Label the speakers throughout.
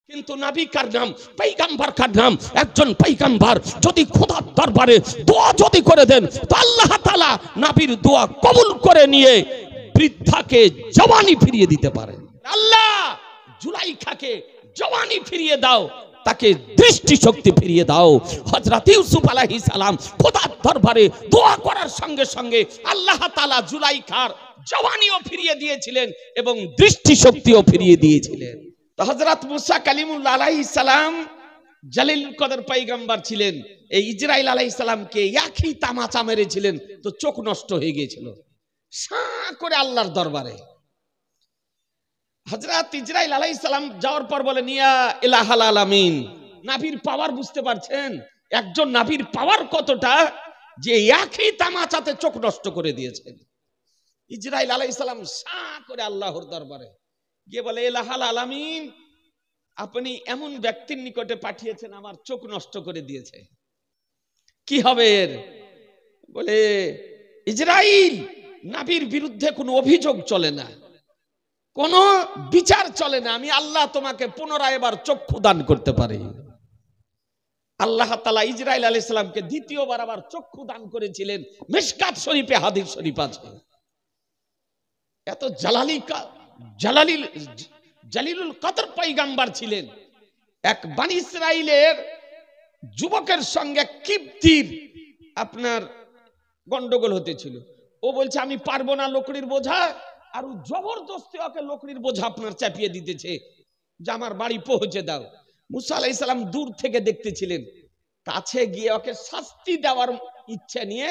Speaker 1: কিন্তু নবী কার নাম, পয়গম্বর কার নাম, একজন পয়গম্বর যদি খোদার দরবারে দোয়া যদি করে দেন তো আল্লাহ তাআলা নবীর দোয়া কবুল করে নিয়ে বৃদ্ধাকে জওয়ানি ফিরিয়ে দিতে পারেন। আল্লাহ জুলাইখাকে জওয়ানি ফিরিয়ে দাও, তাকে দৃষ্টি শক্তি ফিরিয়ে দাও। হযরত ইউসুফ আলাইহিস সালাম খোদার দরবারে দোয়া করার সঙ্গে সঙ্গে আল্লাহ তাআলা জুলাইখার জওয়ানিও ফিরিয়ে দিয়েছিলেন এবং দৃষ্টি শক্তিও ফিরিয়ে দিয়েছিলেন। তো হযরত মুসা কালিমুল্লাহ আলাইহিস সালাম জালিল কদর পয়গম্বর ছিলেন। এই ইসরাইল আলাইহিস সালামকে একই তামাচা মেরেছিলেন, তো চোখ নষ্ট হয়ে গিয়েছিল সাঁ করে আল্লাহর দরবারে। হযরত ইসরাইল আলাইহিস সালাম যাওয়ার পর বলেন, ইয়া ইলাহাল আলামিন, নাবির পাওয়ার বুঝতে পারছেন? একজন নাবির পাওয়ার কতটা, যে একই তামাচাতে চোখ নষ্ট করে দিয়েছেন। ইসরাইল আলাইহিস সালাম সাঁ করে আল্লাহর দরবারে গিয়ে বলে, ইলাহাল আলামিন, আপনি এমন ব্যক্তির নিকটে পাঠিয়েছেন আমার চোখ নষ্ট করে দিয়েছে, কি হবে এর? বলে, ইসরাইল, নবীর বিরুদ্ধে কোনো অভিযোগ চলে না, কোনো বিচার চলে না, আমি আল্লাহ তোমাকে পুনরায় এবার চক্ষু দান করতে পারি। আল্লাহ তাআলা ইসরাইল আলাইহিস সালামকে দ্বিতীয়বার আবার চক্ষু দান করেছিলেন। মিশকাত শরীফে হাদিস শরীফ আছে। এত জালিলুল কদর পয়গম্বর ছিলেন। এক বনি ইসরাইলের যুবকের সঙ্গে কিপ্তির আপনার গন্ডগোল হতেছিল। ও বলছে আমি পারবো না লকড়ির বোঝা, আর ও জবরদস্তি ওকে লকড়ির বোঝা আপনার চাপিয়ে দিতেছে যে আমার বাড়ি পৌঁছে দাও। মুসা আলাইহিস সালাম দূর থেকে দেখতেছিলেন, কাছে গিয়ে ওকে শাস্তি দেওয়ার ইচ্ছা নিয়ে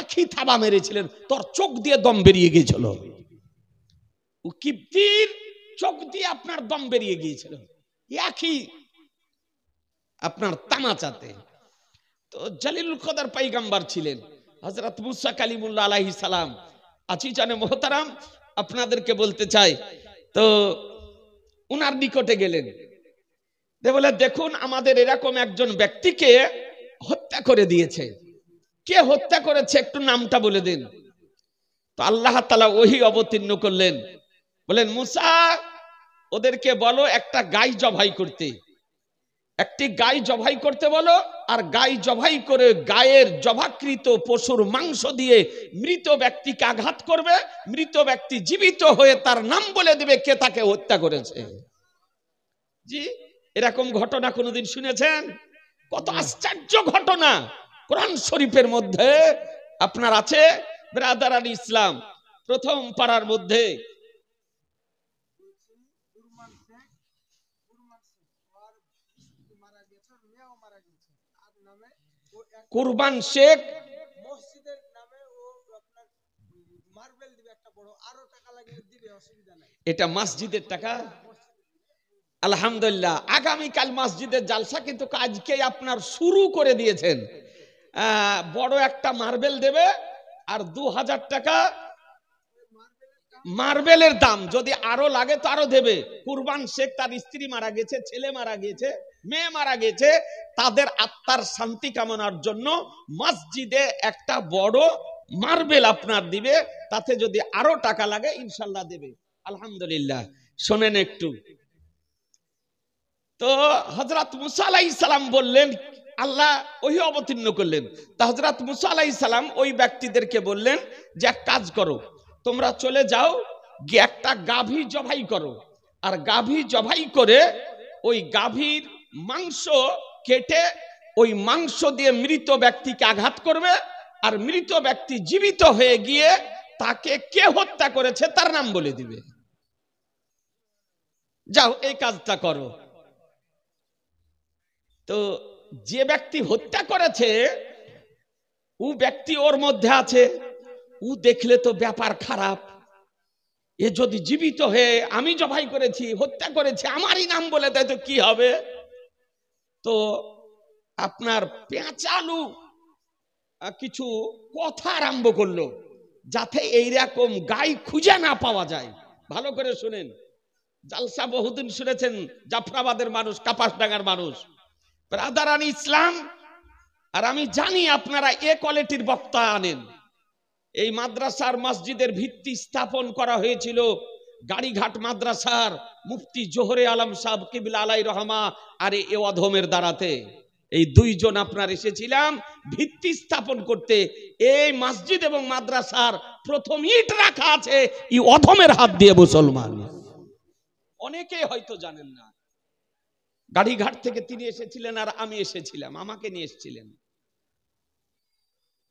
Speaker 1: একই থাবা মেরেছিলেন, তোর চোখ দিয়ে দম বেরিয়ে গিয়েছিল। ও কিপ্তির চোখ দিয়ে আপনার দম বেরিয়ে গিয়েছিল একই আপনার তামাচাতে। তো জালিলুল কদর পয়গম্বর ছিলেন হযরত মুসা কালিমুল্লাহ আলাইহিস সালাম। আজিজানে মোহতারাম, আপনাদেরকে বলতে চাই, তো উনার নিকটে গেলেন, বলে দেখুন আমাদের এরকম একজন ব্যক্তিকে হত্যা করে দিয়েছে, কে হত্যা করেছে একটু নামটা বলে দিন। তো আল্লাহ তাআলা ওহী অবতীর্ণ করলেন, বলেন মুসা ওদেরকে বলো একটা গাই জবাই করতে, একটি গাই জবাই করতে বলো, আর গাই জবাই করে গায়ের জবাকৃত পশুর মাংস দিয়ে মৃত ব্যক্তিকে আঘাত করবে, মৃত ব্যক্তি জীবিত হয়ে তার নাম বলে দেবে কে তাকে হত্যা করেছে। জি, এরকম ঘটনা কোনোদিন শুনেছেন? কত আশ্চর্য ঘটনা কোরআন শরীফের মধ্যে আপনার আছে। ব্রাদার আল ইসলাম প্রথম পাড়ার মধ্যে কুরবান শেখ মসজিদের নামে ও আপনার মার্বেল দিবে একটা বড়, আরো টাকা লাগিয়ে দিবে, অসুবিধা নাই, এটা মসজিদের টাকা। আলহামদুলিল্লাহ, আগামী কাল মসজিদের জালসা কিন্তু আজকে আপনার শুরু করে দিয়েছেন। বড় একটা মার্বেল দেবে আর 2000 টাকা মার্বেলের দাম, যদি আরো লাগে তো আরো দেবে। কুরবান শেখ তার স্ত্রী মারা গেছে, ছেলে মারা গেছে, মেয়ে মারা গেছে, তাদের আত্মার শান্তি কামনার জন্য মসজিদে একটা বড় মার্বেল আপনার দিবে, তাতে যদি আরো টাকা লাগে ইনশাল্লাহ দেবে। আলহামদুলিল্লাহ, শোনেন একটু। তো হযরত মুসা আলাইহিস সালাম বললেন, আল্লাহ ওহী অবতীর্ণ করলেন। তা হযরত মুসা আলাইহিস সালাম ওই ব্যক্তিদেরকে বললেন যে এক কাজ করো, তোমরা চলে যাও গিয়ে একটা গাভী জবাই করো, আর গাভী জবাই করে ওই গাভীর মাংস কেটে ওই মাংস দিয়ে মৃত ব্যক্তিকে আঘাত করবে, আর মৃত ব্যক্তি জীবিত হয়ে গিয়ে তাকে কে হত্যা করেছে তার নাম বলে দিবে। যাও এই কাজটা করো। তো যে ব্যক্তি হত্যা করেছে ও ব্যক্তি ওর মধ্যে আছে, ও দেখলে তো ব্যাপার খারাপ, এ যদি জীবিত হয়ে আমি জবাই করেছি হত্যা করেছি আমারই নাম বলে দেয় তো কি হবে। তো আপনার পেঁচালু কিছু কথা আরম্ভ করলো যাতে এইরকম গাই খুঁজে না পাওয়া যায়। ভালো করে শুনেন, জালসা বহুদিন শুনেছেন, জাফরাবাদের মানুষ, কাপাসডাঙ্গার মানুষ, ব্রাদার আল ইসলাম। আর আমি জানি আপনারা এ কোয়ালিটির বক্তা আনেন। এই মাদ্রাসার মসজিদের ভিত্তি স্থাপন করা হয়েছিল গাড়িঘাট মাদ্রাসার মুফতি জোহরে আলম সাহেব কিবলা আলাই রহমা আর এ অধমের দ্বারাতে এই দুইজন আপনার এসেছিলাম ভিত্তি স্থাপন করতে। এই মসজিদ এবং মাদ্রাসার প্রথম ইট রাখা আছে এই অধমের হাত দিয়ে মুসলমান। অনেকে হয়তো জানেন না, গাড়িঘাট থেকে তিনি এসেছিলেন আর আমি এসেছিলাম, আমাকে নিয়ে এসেছিলেন।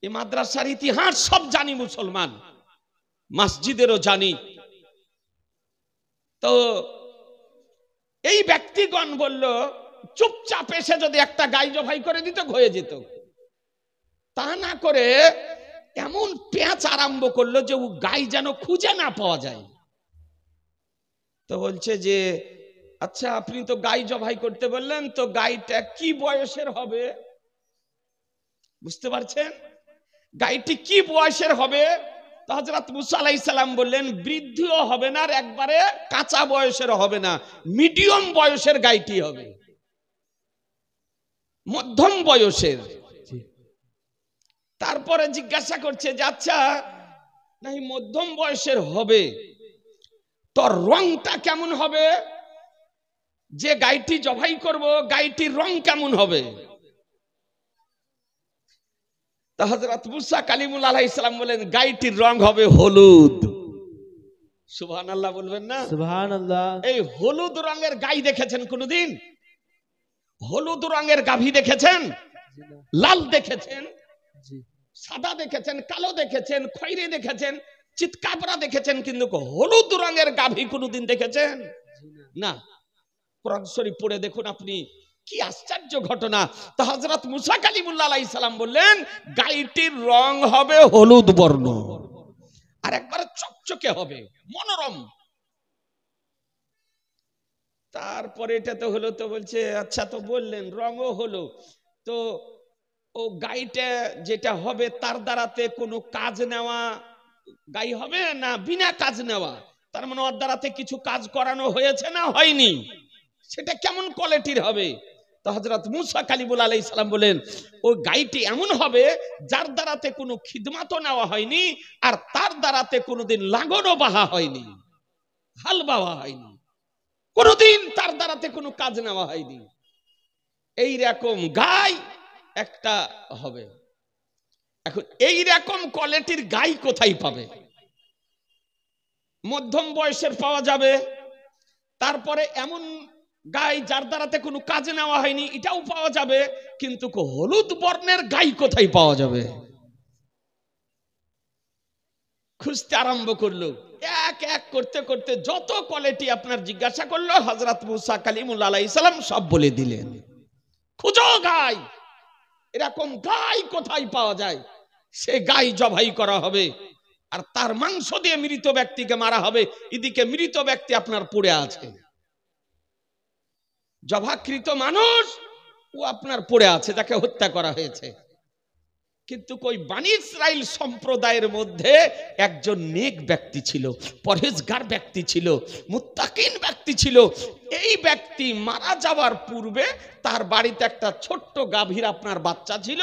Speaker 1: এই মাদ্রাসার ইতিহাস সব জানি মুসলমান, মসজিদেরও জানি। তো এই ব্যক্তিগণ বলল চুপচাপ এসে যদি একটা গাই জবাই করে দিত হয়ে যেত, তা না করে এমন পেঁচ আরম্ভ করলো যে ও গাই যেন খুঁজে না পাওয়া যায়। তো বলছে যে আচ্ছা আপনি তো গাই জবাই করতে বললেন, তো গাইটা কি বয়সের হবে? বুঝতে পারছেন গাইটি কি বয়সের হবে? তো হযরত মুসা আলাইহিস সালাম বললেন বৃদ্ধও হবে না আর একবারে কাঁচা বয়সের হবে না, মিডিয়াম বয়সের গাইটি হবে, মধ্যম বয়সের। তারপরে জিজ্ঞাসা করছে যে আচ্ছা নাই মধ্যম বয়সের হবে, তোর রংটা কেমন হবে? যে গাইটি জবাই করব গাইটির রং কেমন হবে? তা হযরত মুসা কালিমুল্লাহ আলাইহিস সালাম বলেন গাইটির রং হবে হলুদ। সুবহানাল্লাহ বলবেন না?
Speaker 2: সুবহানাল্লাহ।
Speaker 1: এই হলুদ রঙের গাই দেখেছেন কোনদিন? হলুদ রঙের গাভী দেখেছেন? লাল দেখেছেন, সাদা দেখেছেন, কালো দেখেছেন, খয়েরি দেখেছেন, চিতকাবরা দেখেছেন, কিন্তু হলুদ রঙের গাভী কোনদিন দেখেছেন? না। কোরআন শরীফ পড়ে দেখুন আপনি, কি আশ্চর্য ঘটনা। তো হযরত মুসা কালিমুল্লাহ আলাইহিস সালাম বললেন গাইটির রং হবে হলুদ বর্ণ আর একবারে চকচকে হবে, মনোরম। তারপরে এটা তো হলো, তো বলছে আচ্ছা তো বললেন রঙও হলো, তো ও গাইটা যেটা হবে তার দ্বারাতে কোনো কাজ নেওয়া গাই হবে না বিনা কাজ নেওয়া? তার মানে ওর দ্বারাতে কিছু কাজ করানো হয়েছে না হয়নি, সেটা কেমন কোয়ালিটির হবে? তো হযরত মুসা কালিমুল্লাহ আলাইহিস সালাম বলেন ওই গাইটি এমন হবে যার দ্বারাতে কোনো খিদমাতও নেওয়া হয়নি আর তার দ্বারাতে কোনোদিন লাঙলও বাহা হয়নি, হাল বাওয়া হয়নি, কোনোদিন তার দ্বারাতে কোনো কাজ নেওয়া হয়নি। এই রকম গাই একটা হবে। এখন এই রকম কোয়ালিটির গাই কোথায় পাবে? মধ্যম বয়সের পাওয়া যাবে, তারপরে এমন গাই যার দ্বারাতে কোনো কাজ নেওয়া হয়নি এটাও পাওয়া যাবে, কিন্তু হলুদ বর্ণের গাই কোথায় পাওয়া যাবে? খুঁজতে আরম্ভ করলো, এক এক করতে করতে যত কোয়ালিটি আপনার জিজ্ঞাসা করলো হযরত মুসা কালিমুল্লাহ আলাইহিস সালাম সব বলে দিলেন। খুঁজো গাই, এরকম গাই কোথায় পাওয়া যায়? সে গাই জবাই করা হবে আর তার মাংস দিয়ে মৃত ব্যক্তিকে মারা হবে। এদিকে মৃত ব্যক্তি আপনার পড়ে আছে, জবাকৃত মানুষ ও আপনার পড়ে আছে, তাকে হত্যা করা হয়েছে। কিন্তু কই বনি ইসরাইল সম্প্রদায়ের মধ্যে একজন নেক ব্যক্তি ছিল, পরহেজগার ব্যক্তি ছিল, মুত্তাকিন ব্যক্তি ছিল। এই ব্যক্তি মারা যাওয়ার পূর্বে তার বাড়িতে একটা ছোট্ট গাভীর আপনার বাচ্চা ছিল।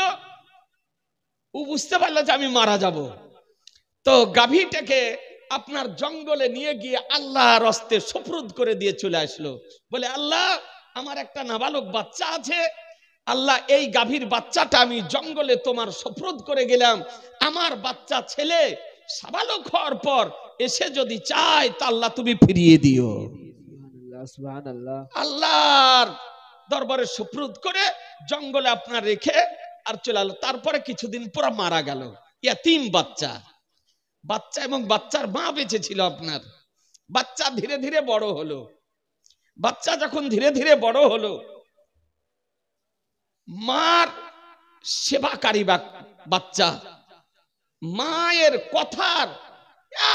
Speaker 1: ও বুঝতে পারলো যে আমি মারা যাব, তো গাভীটাকে আপনার জঙ্গলে নিয়ে গিয়ে আল্লাহর হস্তে সুপুর্দ করে দিয়ে চলে আসলো। বলে আল্লাহ আমার একটা নাবালক বাচ্চা আছে, আল্লাহ এই গাভীর বাচ্চাটা আমি জঙ্গলে তোমার সুপুর্দ করে গেলাম, আমার বাচ্চা ছেলে সাবালক হওয়ার পর এসে যদি চায় তা আল্লাহ তুমি ফিরিয়ে দিও।
Speaker 2: সুবহানাল্লাহ।
Speaker 1: আল্লাহর দরবারে সুপুর্দ করে জঙ্গলে আপনার রেখে আর চলে এলো। তারপরে কিছুদিন পর মারা গেল। ইয়াতীম বাচ্চা, বাচ্চা এবং বাচ্চার মা বেঁচে ছিল আপনার। বাচ্চা ধীরে ধীরে বড় হলো। বাচ্চা যখন ধীরে ধীরে বড় হলো, মার সেবাকারী বাচ্চা, মায়ের কথার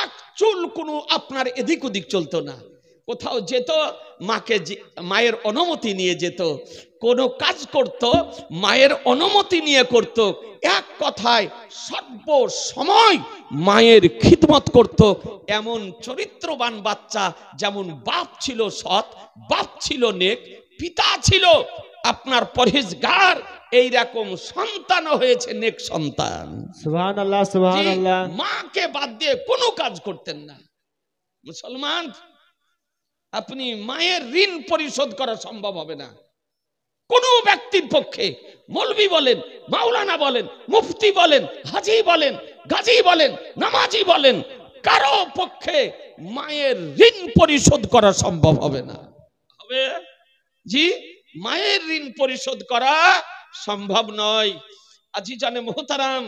Speaker 1: এক চুল কোনো আপনার এদিক ওদিক চলতো না। কোথাও যেত মাকে মায়ের অনুমতি নিয়ে যেত, কোনো কাজ করত মায়ের অনুমতি নিয়ে করত। এক কথায় সর্ব সময় মায়ের খিদমত করত। এমন চরিত্রবান বাচ্চা, যেমন বাপ ছিল সৎ, বাপ ছিল নেক, পিতা ছিল আপনার পরহেজগার, এই রকম সন্তান হয়েছে নেক সন্তান।
Speaker 2: সুবহানাল্লাহ সুবহানাল্লাহ।
Speaker 1: মাকে বাদ দিয়ে কোনো কাজ করতেন না। মুসলমান আপনি মায়ের ঋণ পরিশোধ করা সম্ভব হবে না কোনো ব্যক্তির পক্ষে। মৌলভী বলেন, মাওলানা বলেন, মুফতি বলেন, হাজি বলেন, গাজী বলেন, নামাজি বলেন, কারো পক্ষে মায়ের ঋণ পরিশোধ করা সম্ভব হবে না। হবে জি, মায়ের ঋণ পরিশোধ করা সম্ভব নয়। আজিজানে মোহতারাম,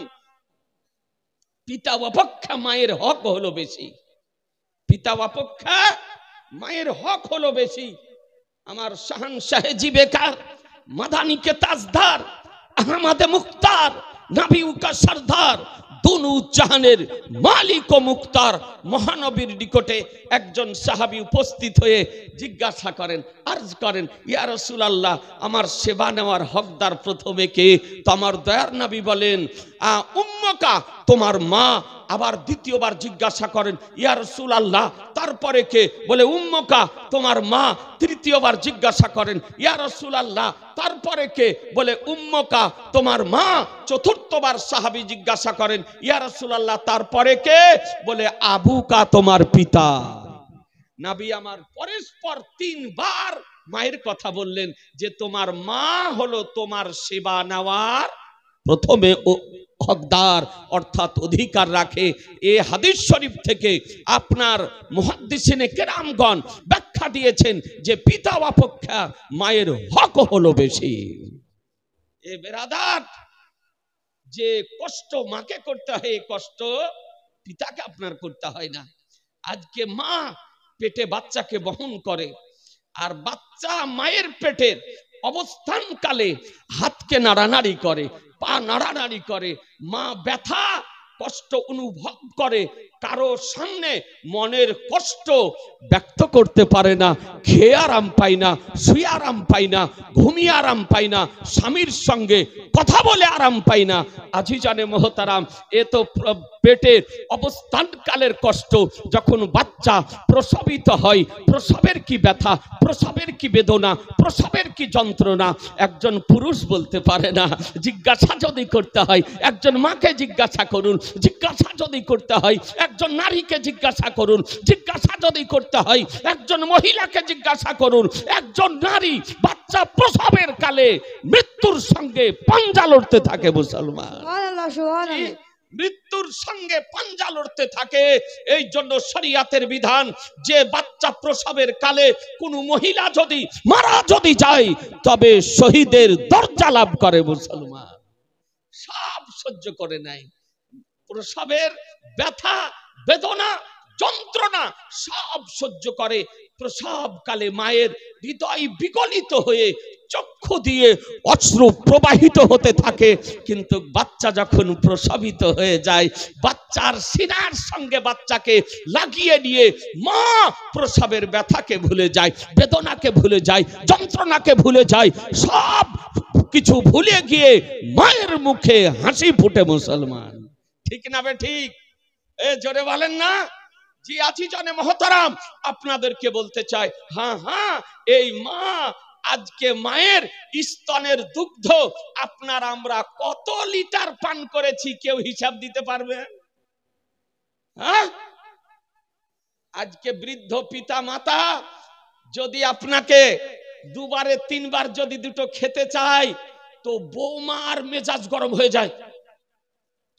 Speaker 1: পিতা অপেক্ষা মায়ের হক হলো বেশি। পিতা অপেক্ষা মায়ের হক হলো বেশি। আমার শাহানশাহে জিবেকার, মাদানিকে তাজদার, আহমদে মুখতার, নবীউকা সরদার, দুনু জাহানের মালিক ও মুখতার মহানবীর নিকটে একজন সাহাবী উপস্থিত হয়ে জিজ্ঞাসা করেন, আরজ করেন, ইয়া রাসূলুল্লাহ, আমার সেবা নেওয়ার হকদার প্রথমে কে? তো আমার দয়ার নবী বলেন, উম্মুকা, তোমার মা। আবার দ্বিতীয়বার জিজ্ঞাসা করেন, ইয়া রাসূলুল্লাহ, তারপরে কে? বলে উম্মুকা, তোমার মা। তৃতীয়বার জিজ্ঞাসা করেন, ইয়া রাসূলুল্লাহ, তারপরে কে? বলে উম্মুকা, তোমার মা। চতুর্থবার সাহাবী জিজ্ঞাসা করেন, ইয়া রাসূলুল্লাহ, তারপরে কে? বলে আবুকা, তোমার পিতা। নবী আমার পরস্পর তিনবার মায়ের কথা বললেন যে তোমার মা হলো তোমার সেবা নেওয়ার প্রথমে হকদার, অর্থাৎ অধিকার রাখে। এই হাদিস শরীফ থেকে আপনার মুহাদ্দিসিনে কেরামগণ ব্যাখ্যা দিয়েছেন যে পিতা অপেক্ষা মায়ের হক হলো বেশি। এ বেরাদার, যে কষ্ট মাকে করতে হয়, এই কষ্ট পিতাকে আপনার করতে হয় না। আজকে মা পেটে বাচ্চাকে বহন করে, আর বাচ্চা মায়ের পেটের অবস্থানকালে হাতকে নাড়ানাড়ি করে, পা নাড়ানাড়ি করে, মা ব্যথা কষ্ট অনুভব করে, কারো সামনে মনের কষ্ট ব্যক্ত করতে পারে না, খেয়ে আরাম পায় না, শুয়ে আরাম পায় না, ঘুমিয়ে আরাম পায় না, স্বামীর সঙ্গে কথা বলে আরাম পায় না। আজিজানে মোহতারাম, এ তো পেটের অবস্থানকালের কষ্ট। যখন বাচ্চা প্রসবিত হয়, প্রসবের কি ব্যথা, প্রসবের কি বেদনা, প্রসবের কি যন্ত্রণা একজন পুরুষ বলতে পারে না। জিজ্ঞাসা যদি করতে হয় একজন মাকে জিজ্ঞাসা করুন, জিজ্ঞাসা যদি করতে হয় একজন নারীকে জিজ্ঞাসা করুন, জিজ্ঞাসা যদি করতে হয় একজন মহিলাকে জিজ্ঞাসা করুন। একজন নারী বাচ্চা প্রসবের কালে মৃত্যুর সঙ্গে পাঞ্জা লড়তে থাকে। মুসলমান, মৃত্যুর সঙ্গে পাঞ্জা লড়তে থাকে। এই জন্য শরিয়াতের বিধান যে বাচ্চা প্রসবের কালে কোন মহিলা যদি মারা যদি যায় তবে শহীদের দরজা লাভ করে। মুসলমান সব সহ্য করে নেয়, প্রসবের ব্যথা বেদনা যন্ত্রণা সব সহ্য করে। প্রসবকালে মায়ের হৃদয় বিগলিত হয়ে চক্ষু দিয়ে অশ্রু প্রবাহিত হতে থাকে, কিন্তু বাচ্চা যখন প্রসবিত হয়ে যায় বাচ্চার সিনার সঙ্গে বাচ্চাকে লাগিয়ে নিয়ে মা প্রসবের ব্যথাকে ভুলে যায়, বেদনাকে ভুলে যায়, যন্ত্রণাকে ভুলে যায়, সব কিছু ভুলে গিয়ে মায়ের মুখে হাসি ফুটে। মুসলমান ঠিক না বে ঠিক? এ জোরে বলেন না? জি আজিজানে মোহতারাম, আপনাদেরকে বলতে চাই, হ্যাঁ হ্যাঁ, এই মা, আজকে মায়ের স্তনের দুগ্ধ আপনার আমরা কত লিটার পান করেছি কেউ হিসাব দিতে পারবে? হ্যাঁ, আজকে বৃদ্ধ পিতা মাতা যদি আপনাকে দুবারে তিনবার যদি দুটো খেতে চায় তো বৌমার মেজাজ গরম হয়ে যায়,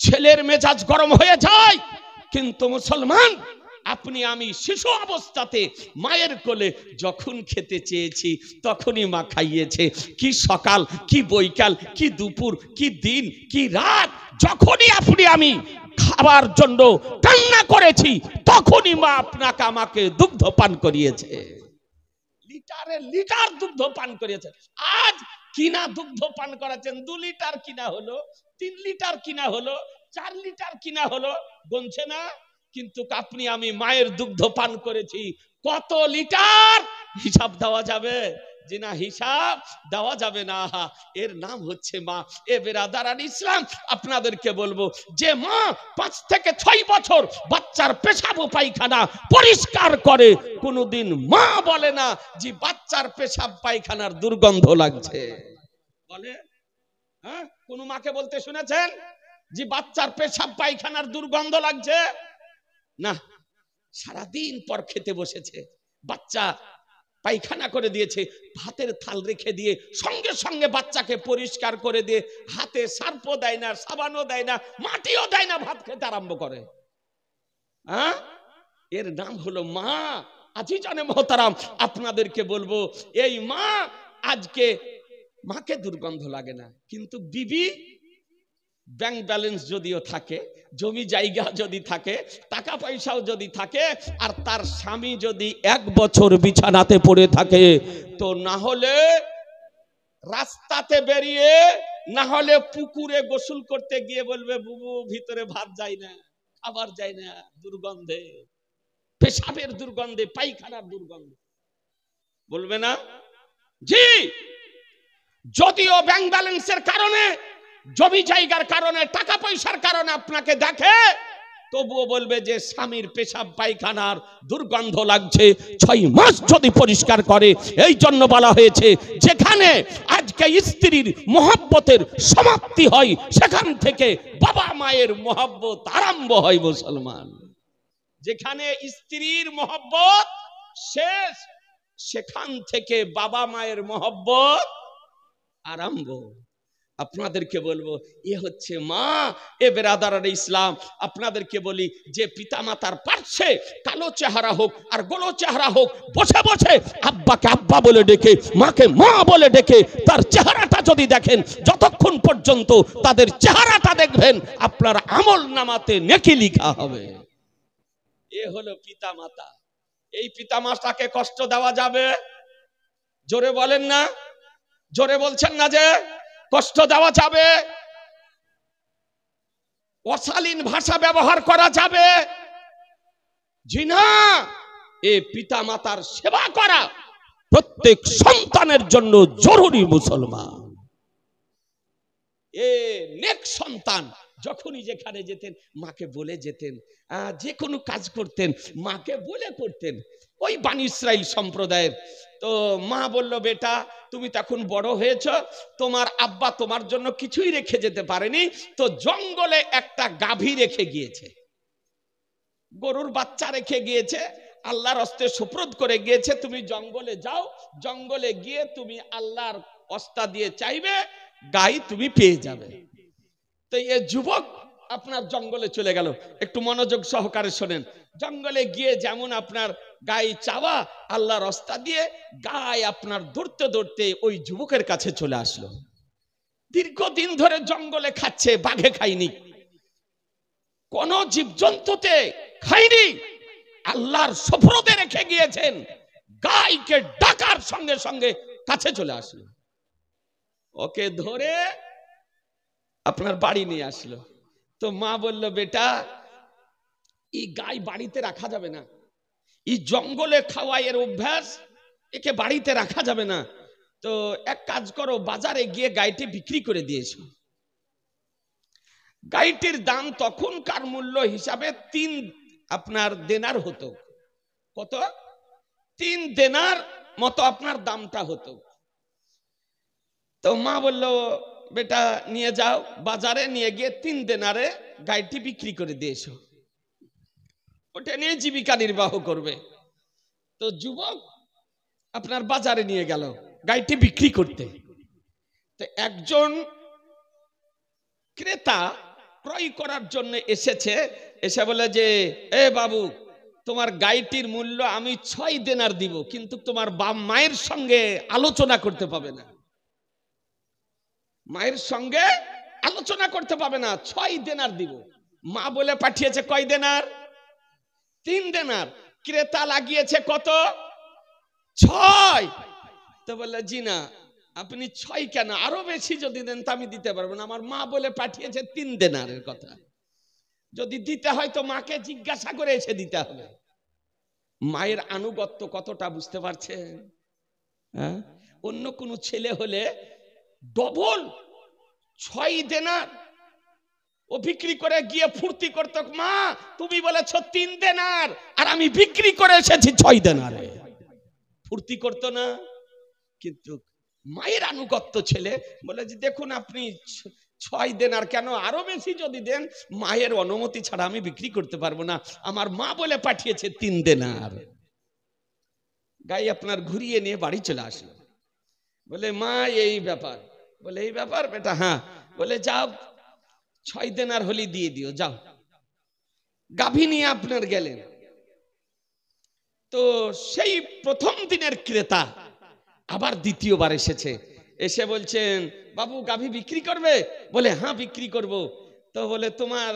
Speaker 1: ছেলের মেজাজ গরম হয়ে যায়। কিন্তু মুসলমান, আপনি আমি শিশু অবস্থাতে মায়ের কোলে যখন খেতে চেয়েছি তখনই মা খাইয়েছে। কি সকাল, কি বৈকাল, কি দুপুর, কি দিন, কি রাত, যখনই আপনি আমি খাবার জন্য কান্না করেছি তখনই মা আপনাকে আমাকে দুগ্ধ পান করিয়েছে, লিটারে লিটার দুগ্ধ পান করিয়েছে। আজ কিনা দুগ্ধ পান করাচ্ছেন, 2 লিটার কিনা হলো, 3 লিটার কিনা হলো, 4 লিটার কিনা হলো, গুনছে না। কিন্তু আপনি আমি মায়ের দুগ্ধ পান করেছি কত লিটার, হিসাব দেওয়া যাবে? যে না, হিসাব দেওয়া যাবে না। এর নাম হচ্ছে মা। এ বেরাদারান ইসলাম, আপনাদেরকে বলবো যে মা 5 থেকে 6 বছর বাচ্চার পেশাব পায়খানা পরিষ্কার করে, কোনোদিন মা বলে না যে বাচ্চার পেশাব পায়খানার দুর্গন্ধ লাগছে। বলে? হ্যাঁ, কোন মাকে বলতে শুনেছেন যে বাচ্চার পেশাব পায়খানার দুর্গন্ধ লাগছে? না, সারাদিন পর খেতে বসেছে, বাচ্চা পায়খানা করে দিয়েছে, ভাতের থাল রেখে দিয়ে সঙ্গে সঙ্গে বাচ্চাকে পরিষ্কার করে দিয়ে হাতে সার্ফও দেয় না, সাবানও দেয় না, মাটিও দেয় না, ভাত খেতে আরম্ভ করে। হ্যাঁ, এর নাম হলো মা। আজিজানে মোহতারাম, আপনাদেরকে বলবো, এই মা আজকে, মাকে দুর্গন্ধ লাগে না, কিন্তু বিবি ব্যাংক ব্যালেন্স যদিও থাকে, জমি জায়গা যদি থাকে, টাকা পয়সাও যদি থাকে, আর তার স্বামী যদি 1 বছর বিছানাতে পড়ে থাকে, তো না হলে রাস্তাতে বেরিয়ে, না হলে পুকুরে গোসল করতে গিয়ে বলবে, বুবু ভিতরে ভাত যায় না, খাবার যায় না, দুর্গন্ধে, পেশাবের দুর্গন্ধে, পায়খানার দুর্গন্ধে, বলবে না? জি, যদিও ব্যাংক ব্যালেন্সের কারণে, জমি জায়গার কারণে, টাকা পয়সার কারণে আপনাকে দেখে, তবুও বলবে যে স্বামীর পেশাব পায়খানার দুর্গন্ধ লাগছে। 6 মাস যদি পরিষ্কার করে। এই জন্য বলা হয়েছে, যেখানে আজকে স্ত্রীর মহব্বতের সমাপ্তি হয়, সেখান থেকে বাবা মায়ের মহব্বত আরম্ভ হয়। মুসলমান, যেখানে স্ত্রীর মহব্বত শেষ, সেখান থেকে বাবা মায়ের মহব্বত আরম্ভ। আপনাদেরকে বলবো, এ হচ্ছে মা। এ বেরাদারান ইসলাম, আপনাদেরকে বলি, যে পিতামাতার পার্শ্বে কালো চেহারা হোক আর গোলো চেহারা হোক, বসে বসে আব্বাকে আব্বা বলে ডেকে, মাকে মা বলে ডেকে, তার চেহারাটা যদি দেখেন, যতক্ষণ পর্যন্ত তাদের চেহারাটা দেখবেন, আপনার আমল নামাতে নেকি লিখা হবে। এ হলো পিতামাতা। এই পিতামাতাকে কষ্ট দেওয়া যাবে? জোরে বলেন না, জোরে বলছেন না যে কষ্ট দেওয়া যাবে? অশালীন ভাষা ব্যবহার করা যাবে? জি না। এই পিতামাতার সেবা করা প্রত্যেক সন্তানের জন্য জরুরি। মুসলমান, এ নেক সন্তান যখনই যেখানে যেতেন, মাকে বলে যেতেন, যে কোনো কাজ করতেন মাকে বলে করতেন। ওই বানি ইসরাইল সম্প্রদায়ের। তো মা বলল, বেটা তুমি তখন বড় হয়েছ, তোমার আব্বা তোমার জন্য কিছুই রেখে যেতে পারেনি, তো জঙ্গলে একটা গাভী রেখে গিয়েছে, গরুর বাচ্চা রেখে গিয়েছে, আল্লাহর হস্তে সুপ্রদ করে গিয়েছে, তুমি জঙ্গলে যাও, জঙ্গলে গিয়ে তুমি আল্লাহর ওস্তাদ দিয়ে চাইবে, গাই তুমি পেয়ে যাবে। তো এই যুবক আপনার জঙ্গলে চলে গেল। একটু মনোযোগ সহকারে শোনেন। জঙ্গলে গিয়ে যেমন আপনার গাই চাওয়া, আল্লাহর ওস্তাদ দিয়ে গাই আপনার দৌড়তে দৌড়তে ওই যুবকের কাছে চলে আসলো। দীর্ঘদিন ধরে জঙ্গলে খাচ্ছে, বাঘে খায়নি, কোন জীবজন্তুতে খায়নি, আল্লাহর সুপ্রদে রেখে গিয়েছেন। গাইকে ডাকার সঙ্গে সঙ্গে কাছে চলে আসলো, ওকে ধরে আপনার বাড়ি নিয়ে আসলো। তো মা বলল, বেটা এই গাই বাড়িতে রাখা যাবে না, এই জঙ্গলে খাওয়া এর অভ্যাস, একে বাড়িতে রাখা যাবে না। তো এক কাজ করো, বাজারে গিয়ে গাইটি বিক্রি করে দিয়েছো। গাইটির দাম তখনকার মূল্য হিসাবে 3 আপনার দেনার হতো। কত? 3 দেনার মতো আপনার দামটা হতো। তো মা বলল, বেটা নিয়ে যাও, বাজারে নিয়ে গিয়ে 3 দেনারে গাইটি বিক্রি করে দিয়েছো, ওটা নিয়ে জীবিকা নির্বাহ করবে। তো যুবক আপনার বাজারে নিয়ে গেল গাইটি বিক্রি করতে। তো একজন ক্রেতা ক্রয় করার জন্য এসেছে, এসে বলে যে, এ বাবু তোমার গাইটির মূল্য আমি 6 দেনার দিব, কিন্তু তোমার মায়ের সঙ্গে আলোচনা করতে পাবে না, মায়ের সঙ্গে আলোচনা করতে পাবে না, 6 দেনার দিব। মা বলে পাঠিয়েছে কয় দেনার? 3 দেনার। ক্রেতা লাগিয়েছে কত? 6। তো বললে, জি না, আপনি 6 কেন, আরো বেশি যদি দেন তা আমি দিতে পারবো না, আমার মা বলে পাঠিয়েছে 3 দেনারের কথা, যদি দিতে হয় তো মাকে জিজ্ঞাসা করে এসে দিতে হবে। মায়ের আনুগত্য কতটা বুঝতে পারছেন? হ্যাঁ, অন্য কোন ছেলে হলে ডবল 6 দেনার ও বিক্রি করে গিয়ে ফুর্তি করত, মা তুমি বলেছো 3 দেনার আর আমি বিক্রি করে এসেছি 6 দেনারে, ফুর্তি করতো না? কিন্তু মায়ের আনুগত্য ছেলে বলে যে, দেখুন আপনি 6 দেনার কেন, আরো বেশি যদি দেন, মায়ের অনুমতি ছাড়া আমি বিক্রি করতে পারবো না, আমার মা বলে পাঠিয়েছে 3 দেনার। গাই আপনার ঘুরিয়ে নিয়ে বাড়ি চলে আসলো। বলে মা এই ব্যাপার। বলে এই ব্যাপার বেটা? হ্যাঁ। বলে যাও 6 দেনার হলি দিয়ে দিও, যাও। গাভী নিয়ে আপনার গেলেন। তো সেই প্রথম দিনের ক্রেতা আবার দ্বিতীয়বার এসেছে, এসে বলছেন বাবু গাভী বিক্রি করবে? বলে হ্যাঁ বিক্রি করব। তো বলে তোমার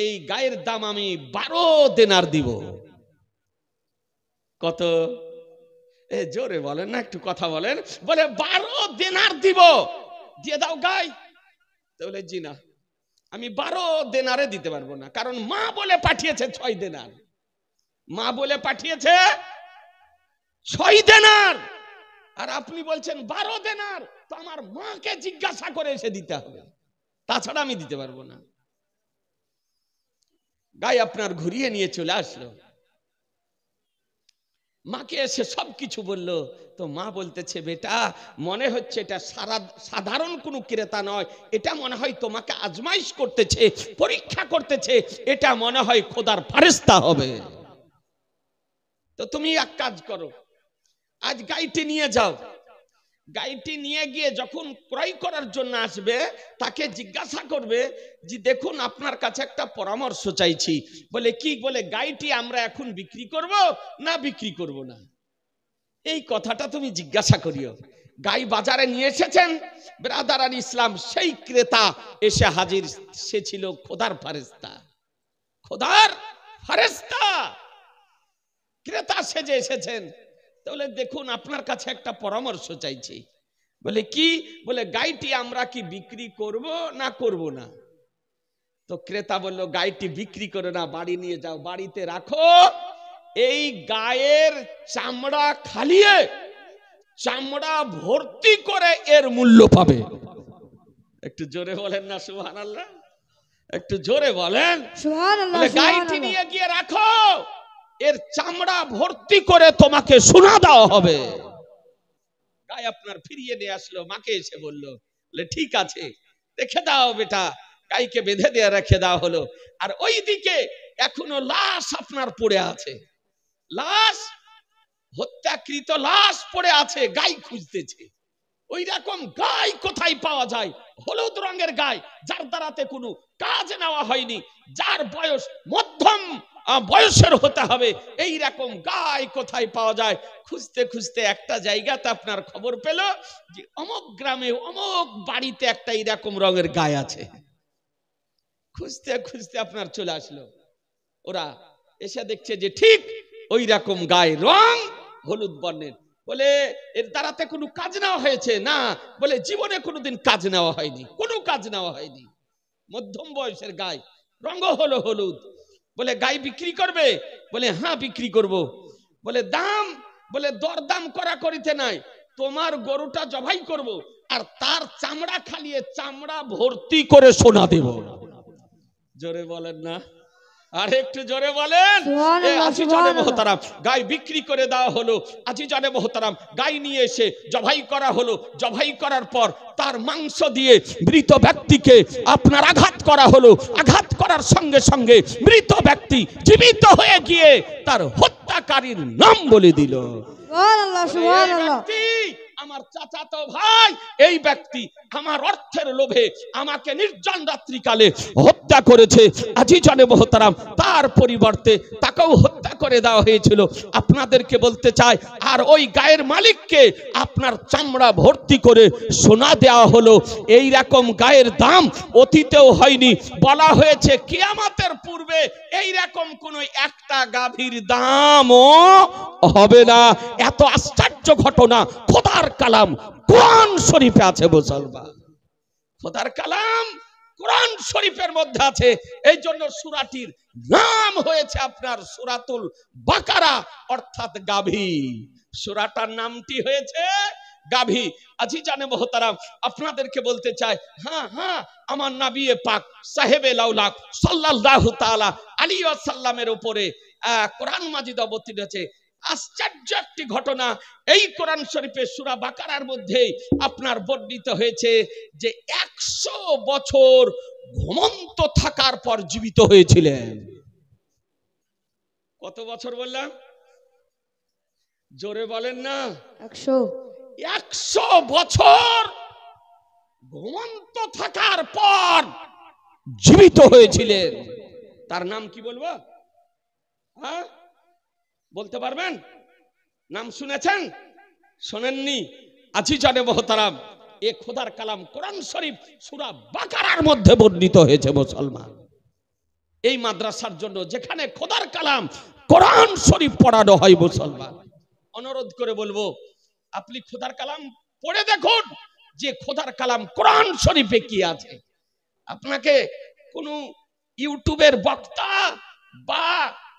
Speaker 1: এই গায়ের দাম আমি 12 দেনার দিব। কত? জোরে বলেন না, একটু কথা বলেন। বলে 12 দেনার দিব, দিয়ে দাও গাই। তো বলে জি না, আমি 12 দেনারে দিতে পারবো না, কারণ মা বলে পাঠিয়েছে 6 দেনার। মা বলে পাঠিয়েছে 6 দেনার, আর আপনি বলছেন 12 দেনার। তো আমার মাকে জিজ্ঞাসা করে এসে দিতে হবে, তাছাড়া আমি দিতে পারবো না। গাই আপনার ঘুরিয়ে নিয়ে চলে আসলো, মাকে এসে সবকিছু বলল। তো মা বলতেছে বেটা মনে হচ্ছে এটা সাধারণ কোনো ক্রেতা নয়, এটা মনে হয় তোমাকে আজমাইশ করতেছে, পরীক্ষা করতেছে, এটা মনে হয় খোদার ফেরেশতা হবে। তো তুমি এক কাজ করো, আজ গাইটি নিয়ে যাও। গাইটি নিয়ে গিয়ে যখন ক্রয় করার জন্য আসবে তাকে জিজ্ঞাসা করবে যে দেখুন আপনার কাছে একটা পরামর্শ চাইছি। বলে কি? বলে গাইটি আমরা এখন বিক্রি করব না বিক্রি করব না, এই কথাটা তুমি জিজ্ঞাসা করিও। গাই বাজারে নিয়ে এসেছেন ব্রাদারান ইসলাম, সেই ক্রেতা এসে হাজির, সে ছিল খোদার ফেরেশতা। খোদার ফেরেশতা ক্রেতা সেজে এসেছেন। তাহলে দেখুন আপনার কাছে একটা পরামর্শ চাইছি। বলে কি? বলে গাইটি আমরা কি বিক্রি করব না করব না? তো ক্রেতা বলল গাইটি বিক্রি করো না, বাড়ি নিয়ে যাও, বাড়িতে রাখো। এই গায়ের চামড়া খালিয়ে চামড়া ভর্তি করে এর মূল্য পাবে। একটু জোরে বলেন না সুবহানাল্লাহ, একটু জোরে বলেন সুবহানাল্লাহ। গাইটি নিয়ে গিয়ে রাখো, এর চামড়া ভর্তি করে তোমাকে সোনা দেওয়া হবে। গাই আপনার ফিরিয়ে নিয়ে আসলো, মাকে এসে বলল, বলে ঠিক আছে রেখে দাও বেটা। গাইকে বেঁধে দিয়ে রেখে দেওয়া হলো। আর ওইদিকে এখনো লাশ আপনার পড়ে আছে, লাশ, হত্যাকৃত লাশ পড়ে আছে, গাই খুঁজতেছে। ওই রকম গাই কোথায় পাওয়া যায়? হলুদ রঙের গাই, যার দ্বারাতে কোনো কাজ নেওয়া হয়নি, যার বয়স মধ্যম বয়সের হতে হবে, এই রকম গাই কোথায় পাওয়া যায়? খুঁজতে খুঁজতে একটা জায়গাতে আপনার খবর পেল যে অমুক গ্রামে অমুক বাড়িতে একটা এইরকম রঙের গাই আছে। খুঁজতে খুঁজতে আপনার চলে আসলো। ওরা এসে দেখছে যে ঠিক ওই রকম গাই, রং হলুদ বর্ণের। বলে এর দ্বারাতে কোনো কাজ নেওয়া হয়েছে? না। বলে জীবনে কোনোদিন কাজ নেওয়া হয়নি, কোনো কাজ নেওয়া হয়নি। মধ্যম বয়সের গাই, রঙ হলো হলুদ। বলে গাই বিক্রি করবে? বলে হ্যাঁ বিক্রি করব। বলে দাম? বলে দরদাম করা করিতে নাই, তোমার গরুটা জবাই করব আর তার চামড়া খালিয়ে চামড়া ভর্তি করে সোনা দেব। জোরে বলেন না, আর একটু জোরে বলেন। আজিজানে মোহতারাম, গাই বিক্রি করে দেওয়া হলো। আজিজানে মোহতারাম, গাই নিয়ে এসে জবাই করা হলো। জবাই করার পর তার মাংস দিয়ে মৃত ব্যক্তিকে আপনার আঘাত করা হলো। আঘাত করার সঙ্গে সঙ্গে মৃত ব্যক্তি জীবিত হয়ে গিয়ে তার হত্যাকারীর নাম বলে দিল। সুবহানাল্লাহ, সুবহানাল্লাহ। আমার চাচাতো ভাই, এই ব্যক্তি আমার অর্থের লোভে আমাকে নির্জন রাত্রিকালে হত্যা করেছে। আজিজানে মোহতারাম, তার পরিবর্তে তাকেও হত্যা করে দেওয়া হয়েছিল। আপনাদেরকে বলতে চাই, আর ওই গায়ের মালিককে আপনার চামড়া ভর্তি করে সোনা দেওয়া হলো। এই রকম গায়ের দাম অতীতেও হয়নি। বলা হয়েছে কিয়ামতের পূর্বে এই রকম কোন একটা গাভীর দামও হবে না। এত আশ্চর্য ঘটনা খোদার কালাম কোরআন শরীফে আছে মুসলমান। খোদার কালাম কোরআন শরীফের মধ্যে আছে। এই জন্য সূরাটির নাম হয়েছে আপনার সূরাতুল বাকারা, অর্থাৎ গাভী। সূরাটার নামটি হয়েছে গাভী। আজিজানে মোহতারাম, আপনাদেরকে বলতে চাই, হ্যাঁ হ্যাঁ, আমার নবী পাক সাহেবে লাউলাক সাল্লাল্লাহু তাআলা আলাইহি ওয়াসাল্লামের উপরে কোরআন মাজিদ অবতীর্ণ হয়েছে। আশ্চর্য একটি ঘটনা এই কোরআন শরীফের সূরা বাকারার মধ্যে আপনার বর্ণিত হয়েছে যে 100 বছর ঘুমন্ত থাকার পর জীবিত হয়েছিলেন। কত বছর বললাম? জোরে বলেন না।
Speaker 3: 100
Speaker 1: 100 বছর ঘুমন্ত থাকার পর জীবিত হয়েছিলেন। তার নাম কি বলবো? হ্যাঁ, বলতে পারবেন? নাম শুনেছেন? শোনেননি? আজিজানে মোহতারাম, এ খোদার কালাম কোরআন শরীফ সূরা বাকারার মধ্যে বর্ণিত হয়েছে। মুসলমান, এই মাদ্রাসার জন্য যেখানে খোদার কালাম কোরআন শরীফ পড়ানো হয়, মুসলমান অনুরোধ করে বলবো আপনি খোদার কালাম পড়ে দেখুন যে খোদার কালাম কোরআন শরীফে কি আছে। আপনাকে কোন ইউটিউবের বক্তা বা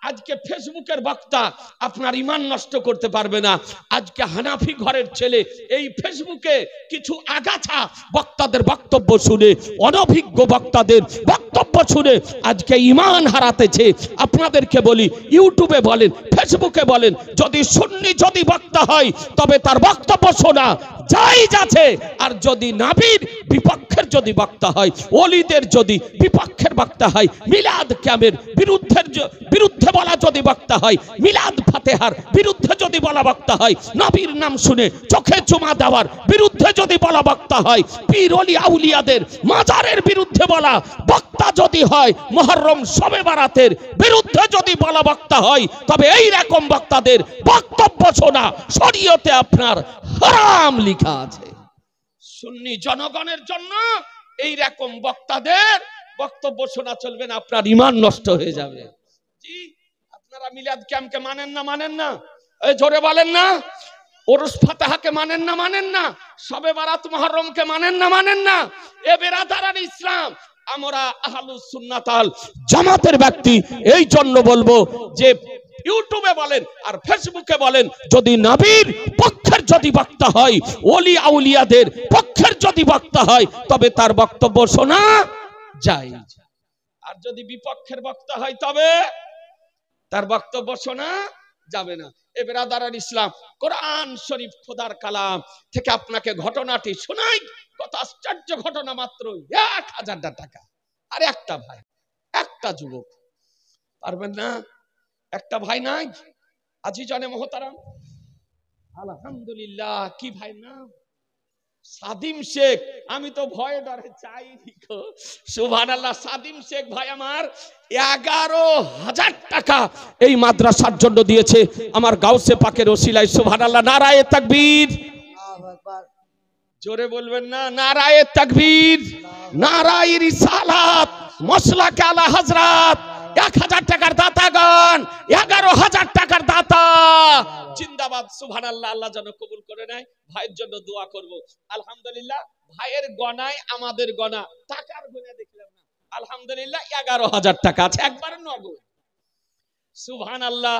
Speaker 1: আজকে ফেসবুকের বক্তা আপনার ঈমান নষ্ট করতে পারবে না। আজকে হানাফি ঘরের ছেলে এই ফেসবুকে কিছু আগাছা বক্তাদের বক্তব্য শুনে, অনভিজ্ঞ বক্তাদের বক্তব্য শুনে আজকে ঈমান হারাতেছে। আপনাদেরকে বলি, ইউটিউবে বলেন, ফেসবুকে বলেন, যদি সুন্নি যদি বক্তা হয় তবে তার বক্তব্য শোনা জায়েজ আছে। আর যদি নবীর বিপক্ষের যদি বক্তা হয়, ওলিদের যদি বিপক্ষের বক্তা হয়, মিলাদ ক্যামের বিরুদ্ধে বলা যদি বক্তা হয়, মিলাদ ফাতেহার বিরুদ্ধে যদি বলা বক্তা হয়, নবীর নাম শুনে চোখে চুমা দেওয়ার বিরুদ্ধে যদি বলা বক্তা হয়, পীর ওলি আউলিয়াদের মাজারের বিরুদ্ধে বলা বক্তা যদি হয়, মুহররম শবে বারাতের বিরুদ্ধে যদি বলা বক্তা হয়, তবে এই রকম বক্তাদের বক্তব্য শোনা শরীয়তে আপনার হারাম লেখা আছে। সুন্নি জনগণের জন্য এই রকম বক্তাদের বক্তব্য শোনা চলবে না, আপনার ঈমান নষ্ট হয়ে যাবে। জি, আপনারা মিলাদ ক্যাম্পকে মানেন না? মানেন না? এই জোরে বলেন না। ওরস ফাতেহাকে মানেন না? মানেন না? শবে বারাত মুহররমকে মানেন না? মানেন না? এ বেরাদারান ইসলাম, আমরা আহলুস সুন্নাত আল জামাতের ব্যক্তি। এই জন্য বলবো যে ইউটিউবে বলেন আর ফেসবুকে বলেন, যদি নবীর পক্ষের যদি বক্তা হয়, ওলি আউলিয়াদের পক্ষের যদি বক্তা হয়, তবে তার বক্তব্য শোনা যায়। আর যদি বিপক্ষের বক্তা হয় তবে তার বক্তব্য শোনা যাবে না। এ বেরাদারান ইসলাম, কোরআন শরীফ খোদার কালাম থেকে আপনাকে ঘটনাটি শোনাই। কত আশ্চর্য ঘটনা, মাত্র 1000 টাকা। আর একটা ভাই, একটা যুবক, পারবেন না? একটা ভাই নাই? আজিজানে মোহতারাম, আলহামদুলিল্লাহ, কি ভাই না? সাদিম শেখ। আমি তো ভয়ে ডরে চাইনি গো। সুবহানাল্লাহ, সাদিম শেখ ভাই আমার 11,000 টাকা এই মাদ্রাসার জন্য দিয়েছে আমার গাউসে পাকের ওসিলায়। সুবহানাল্লাহ, নারায়ে তাকবীর। জোরে বলবেন না? নারায়ে তাকবীর, নারায়ে রিসালাত, মাসলাকে আলা হযরত। 1000 টাকার দাতাগণ, 11,000 টাকার দাতা জিন্দাবাদ। সুবহানাল্লাহ, আল্লাহ যেন কবুল করে নেয়। ভাইয়ের জন্য দোয়া করব। আলহামদুলিল্লাহ, ভাইয়ের গণায় আমাদের গণা, টাকার গুণে দেখলাম না। আলহামদুলিল্লাহ, 11,000 টাকা আছে, একবারে নগদ। সুবহানাল্লাহ,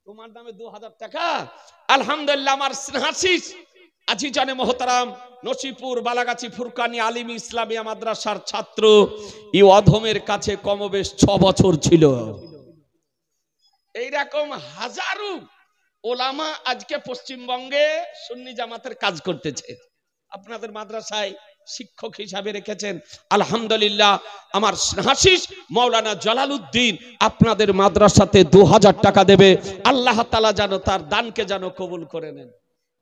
Speaker 1: তোমার নামে 2,000 টাকা। আলহামদুলিল্লাহ, আমার স্নেহাশিস আজিজানে মোহতারাম নসিপুর বালাগাছি ফুরকানি আলিম ইসলামিয়া মাদ্রাসার ছাত্র, এই অধমের কাছে কমবেশ 6 বছর ছিল। এইরকম হাজারো ওলামা আজকে পশ্চিমবঙ্গে সুন্নি জামাতের কাজ করতেছে। আপনাদের মাদ্রাসায় শিক্ষক হিসাবে রেখেছেন। আলহামদুলিল্লাহ, আমার হাসিস মাওলানা জালালউদ্দিন আপনাদের মাদ্রাসাতে 2000 টাকা দেবে। আল্লাহ তাআলা যেন তার দানকে যেন কবুল করে নেন।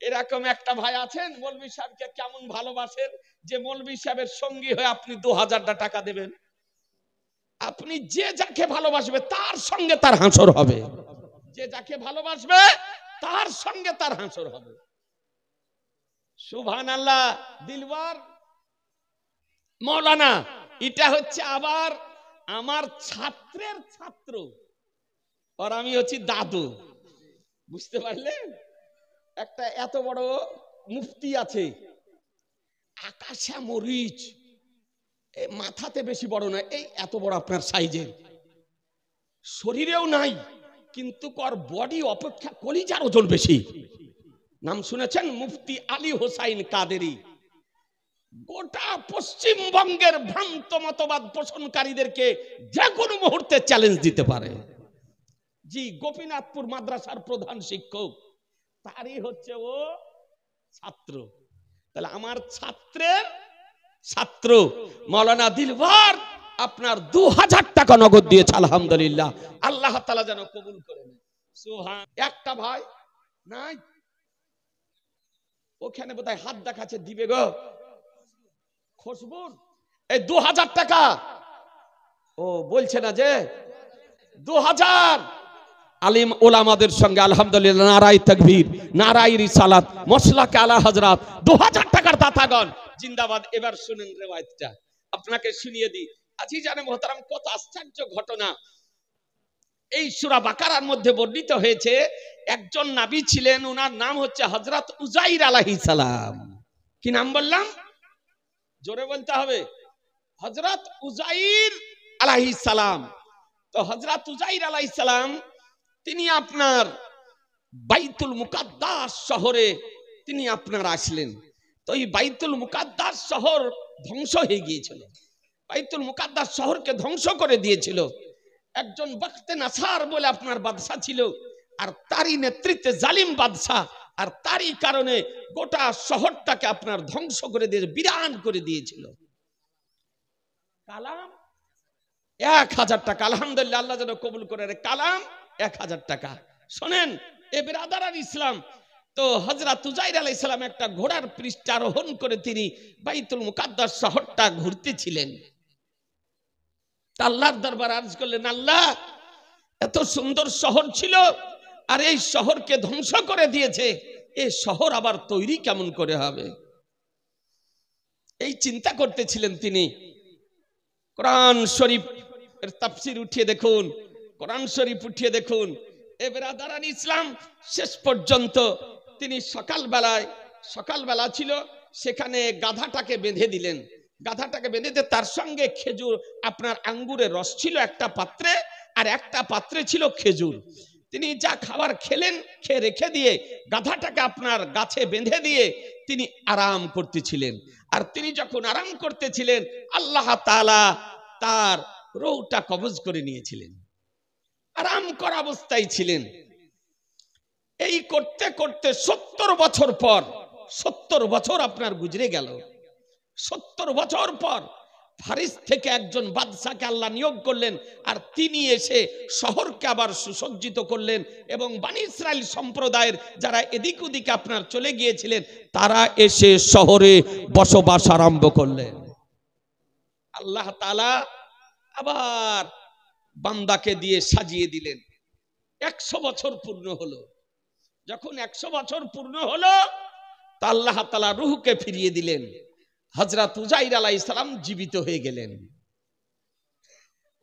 Speaker 1: এরকম একটা ভাই আছেন, মৌলভী সাহেবকে কেমন ভালোবাসেন যে মৌলভী সাহেবের সঙ্গী হয়ে আপনি 2000 টাকা দেবেন। আপনি যে যাকে ভালোবাসবে তার সঙ্গে তার হাসর হবে। যে যাকে ভালোবাসবে তার সঙ্গে তার হাসর হবে। সুবহানাল্লাহ। দিলওয়ার মাওলানা, এটা হচ্ছে আবার আমার ছাত্রের ছাত্র, আর আমি হচ্ছি দাদু। বুঝতে পারলেন? একটা এত বড় মুফতি আছে, আকাশা মরিচ, মাথাতে বেশি বড় না, এই এত বড় আপনার সাইজের, শরীরেও নাই, কিন্তু কর বডি অপেক্ষা কলিজার ওজন বেশি। নাম শুনেছেন? মুফতি আলী হোসাইন কাদেরী। গোটা পশ্চিমবঙ্গের ভ্রান্ত মতবাদ পোষণকারীদেরকে যে কোনো মুহূর্তে চ্যালেঞ্জ দিতে পারে। জি, গোপীনাথপুর মাদ্রাসার প্রধান শিক্ষক, তারই হচ্ছে ও ছাত্র। তাহলে আমার ছাত্রের ছাত্র মাওলানা দিলওয়ার আপনার 2000 টাকা নগদ দিয়েছে। আলহামদুলিল্লাহ, আল্লাহ তাআলা যেন কবুল করে নেন। সুবহান। একটা ভাই নাই, ওখানে বোধহয় হাত দেখাচ্ছে, দিবে গো খুশবুর এই 2000 টাকা। ও বলছে না যে 2000। আলিম ওলামাদের সঙ্গে আলহামদুলিল্লাহ, নারাই তাকবীর, নারাই রিসালাত, মসলাকে আলা হযরত। 2000 টাকার দাতাগণ জিন্দাবাদ। এবার শুনেন রিওয়ায়াতটা, আপনাকে শুনিয়ে দিই। আজিজানে মুহতারাম, কত আশ্চর্য ঘটনা। এই সূরা বাকারার মধ্যে বর্ণিত হয়েছে, একজন নবী ছিলেন, ওনার নাম হচ্ছে হযরত উজাইর আলাইহিস সালাম। কি নাম বললাম? জোরে বলতে হবে, হযরত উজাইর আলাইহিস সালাম। তো হযরত উজাইর আলাইহিস সালাম তিনি আপনার বাইতুল মুকাদ্দাস শহরে তিনি আপনার আসলেন। তো এই বাইতুল মুকাদ্দাস শহর ধ্বংস হয়ে গিয়েছিল। বাইতুল মুকাদ্দাস শহরকে ধ্বংস করে দিয়েছিল একজন বখতে নাসার বলে আপনার বাদশা ছিল, আর তারই নেতৃত্বে জালিম বাদশা, আর তারই কারণে গোটা শহরটাকে আপনার ধ্বংস করে দিয়ে বিরান করে দিয়েছিল। কালাম 1000 টাকা, আলহামদুলিল্লাহ, আল্লাহ যেন কবুল করে। কালাম 1000 টাকা। শোনেন এ বিরাদারান ইসলাম, তো হযরত উজাইর আলাইহিস সালাম একটা ঘোড়ার পৃষ্ঠে আরোহণ করে তিনি বাইতুল মুকাদ্দাস শহরটা ঘুরতেছিলেন। আল্লাহর দরবারে আরজ করলেন, আল্লাহ, এত সুন্দর শহর ছিল আর এই শহরকে ধ্বংস করে দিয়েছে, এই শহর আবার তৈরি কেমন করে হবে? এই চিন্তা করতেছিলেন তিনি। কোরআন শরীফ এর তাফসীর উঠিয়ে দেখুন, কোরআন শরীফ উঠিয়ে দেখুন। এ বিরাদারান ইসলাম, শেষ পর্যন্ত তিনি সকালবেলা ছিল, সেখানে গাধাটাকে বেঁধে দিলেন। গাধাটাকে বেঁধে দিয়ে তার সঙ্গে খেজুর, আপনার আঙ্গুরের রস ছিল একটা পাত্রে, আর একটা পাত্রে ছিল খেজুর। তিনি যা খাবার খেলেন, খেয়ে রেখে দিয়ে গাধাটাকে আপনার গাছে বেঁধে দিয়ে তিনি আরাম করতেছিলেন। আর তিনি যখন আরাম করতেছিলেন, আল্লাহ তাআলা তার রূহটা কবজ করে নিয়েছিলেন। আরাম করা অবস্থায় ছিলেন। এই করতে করতে 70 বছর পর, 70 বছর আপনার গুজরে গেল। 70 বছর পর ফারিস থেকে একজন বাদশাকে আল্লাহ নিয়োগ করলেন, আর তিনি এসে শহরকে আবার সুসজ্জিত করলেন, এবং বনী ইসরাইল সম্প্রদায়ের যারা এদিক ওদিকে আপনার চলে গিয়েছিলেন, তারা এসে শহরে বসবাস আরম্ভ করলেন। আল্লাহ তাআলা আবার বান্দাকে দিয়ে সাজিয়ে দিলেন। 100 বছর পূর্ণ হলো। যখন 100 বছর পূর্ণ হলো, তা আল্লাহ তাআলা রূহকে ফিরিয়ে দিলেন। হযরত উজাইর আলাইহিস সালাম জীবিত হয়ে গেলেন।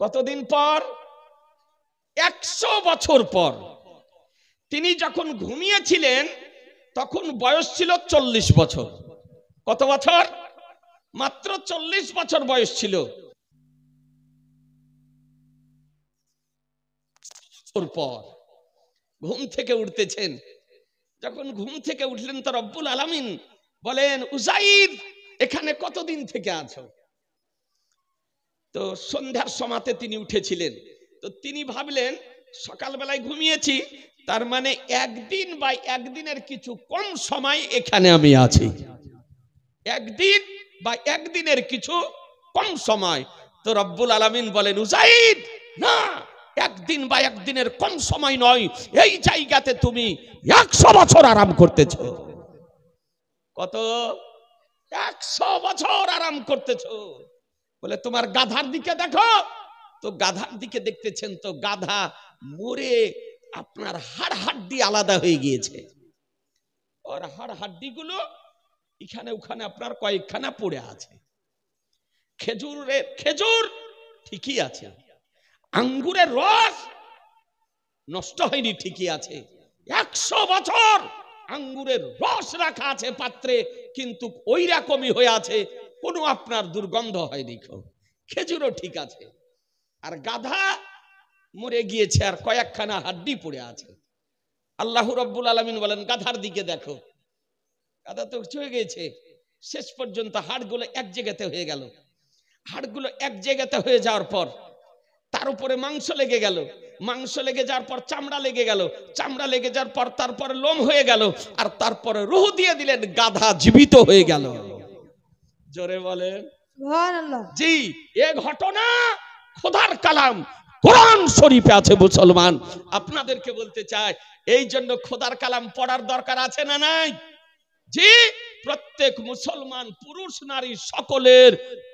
Speaker 1: কতদিন পর? 100 বছর পর। তিনি যখন ঘুমিয়েছিলেন তখন বয়স ছিল 40 বছর। কত বছর? মাত্র 40 বছর বয়স ছিল। পর ঘুম থেকে উঠতেছেন। যখন ঘুম থেকে উঠলেন, তো রব্বুল আলামিন বলেন, উজাইর, এখানে কতদিন থেকে আছো? তো সন্ধ্যার সময়তে তিনি উঠেছিলেন। তো তিনি ভাবলেন, সকালবেলায় ঘুমিয়েছি, তার মানে একদিন বা একদিনের কিছু কম সময় এখানে আমি আছি। একদিন বা একদিনের কিছু কম সময়। তো রব্বুল আলামিন বলেন, উজাইর, না, একদিন বা একদিনের কম সময় নয়, এই জায়গাতে তুমি 100 বছর আরাম করতেছো। কত? 100 বছর আরাম করতেছো। বলে, তোমার গাধার দিকে দেখো। তো গাধার দিকে দেখতেছেন, তো গাধা মরে আপনার হাড় হাড্ডি আলাদা হয়ে গিয়েছে। আর হাড় হাড্ডি গুলো এখানে ওখানে আপনার কয়েকখানা পড়ে আছে। খেজুর ঠিকই আছে, আঙ্গুরের রস নষ্ট হয়নি, ঠিকই আছে। 100 বছর আঙ্গুরের রস রাখা আছে পাত্রে, কিন্তু ওই রকমই হয়ে আছে, কোনো আপনার দুর্গন্ধ হয়নি। খেজুরও ঠিক আছে, আর গাধা মরে গিয়েছে, আর কয়েকখানা হাড্ডি পড়ে আছে। আল্লাহ রাব্বুল আলামিন বলেন, গাধার দিকে দেখো। গাধা তো চলে গেছে, শেষ পর্যন্ত হাড়গুলো এক জায়গাতে হয়ে গেল। হাড়গুলো এক জায়গাতে হয়ে যাওয়ার পর তার উপরে মাংস লেগে গেল, মাংস লেগে যাওয়ার পর চামড়া লেগে গেল, চামড়া লেগে যাওয়ার পর তারপরে লোম হয়ে গেল, আর তারপরে রূহ দিয়ে দিলেন, গাধা জীবিত হয়ে গেল। জোরে বলেন সুবহানাল্লাহ। জি, এ ঘটনা খোদার কালাম, কোরআন শরীফে আছে মুসলমান। আপনাদেরকে বলতে চাই, এই জন্য খোদার কালাম পড়ার দরকার আছে না নাই? জি, প্রত্যেক মুসলমান পুরুষ নারী সকলের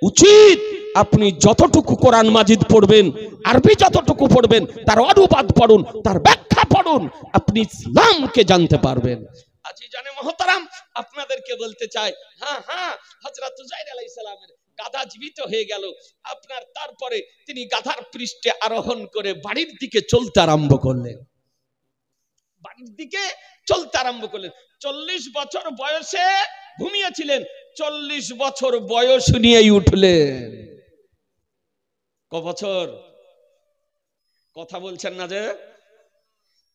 Speaker 1: উচিত আপনি যতটুকু কোরআন মাজিদ পড়বেন, আরবি যতটুকু পড়বেন, তার অনুবাদ পড়ুন, তার ব্যাখ্যা পড়ুন, আপনি ইসলামকে জানতে পারবেন। আজিজানে মুহতারাম, আপনাদেরকে বলতে চাই, হ্যাঁ হযরত উযাইর আলাইহিস সালামের গাধা জীবিত হয়ে গেল। আপনার তারপরে তিনি গাধার পৃষ্ঠে আরোহণ করে বাড়ির দিকে চলতে আরম্ভ করলেন। বাড়ির দিকে চলতে আরম্ভ করলেন। 40 বছর বয়সে ঘুমিয়েছিলেন, 40 বছর বয়স নিয়েই উঠলেন। ক বছর? কথা বলছেন না যে?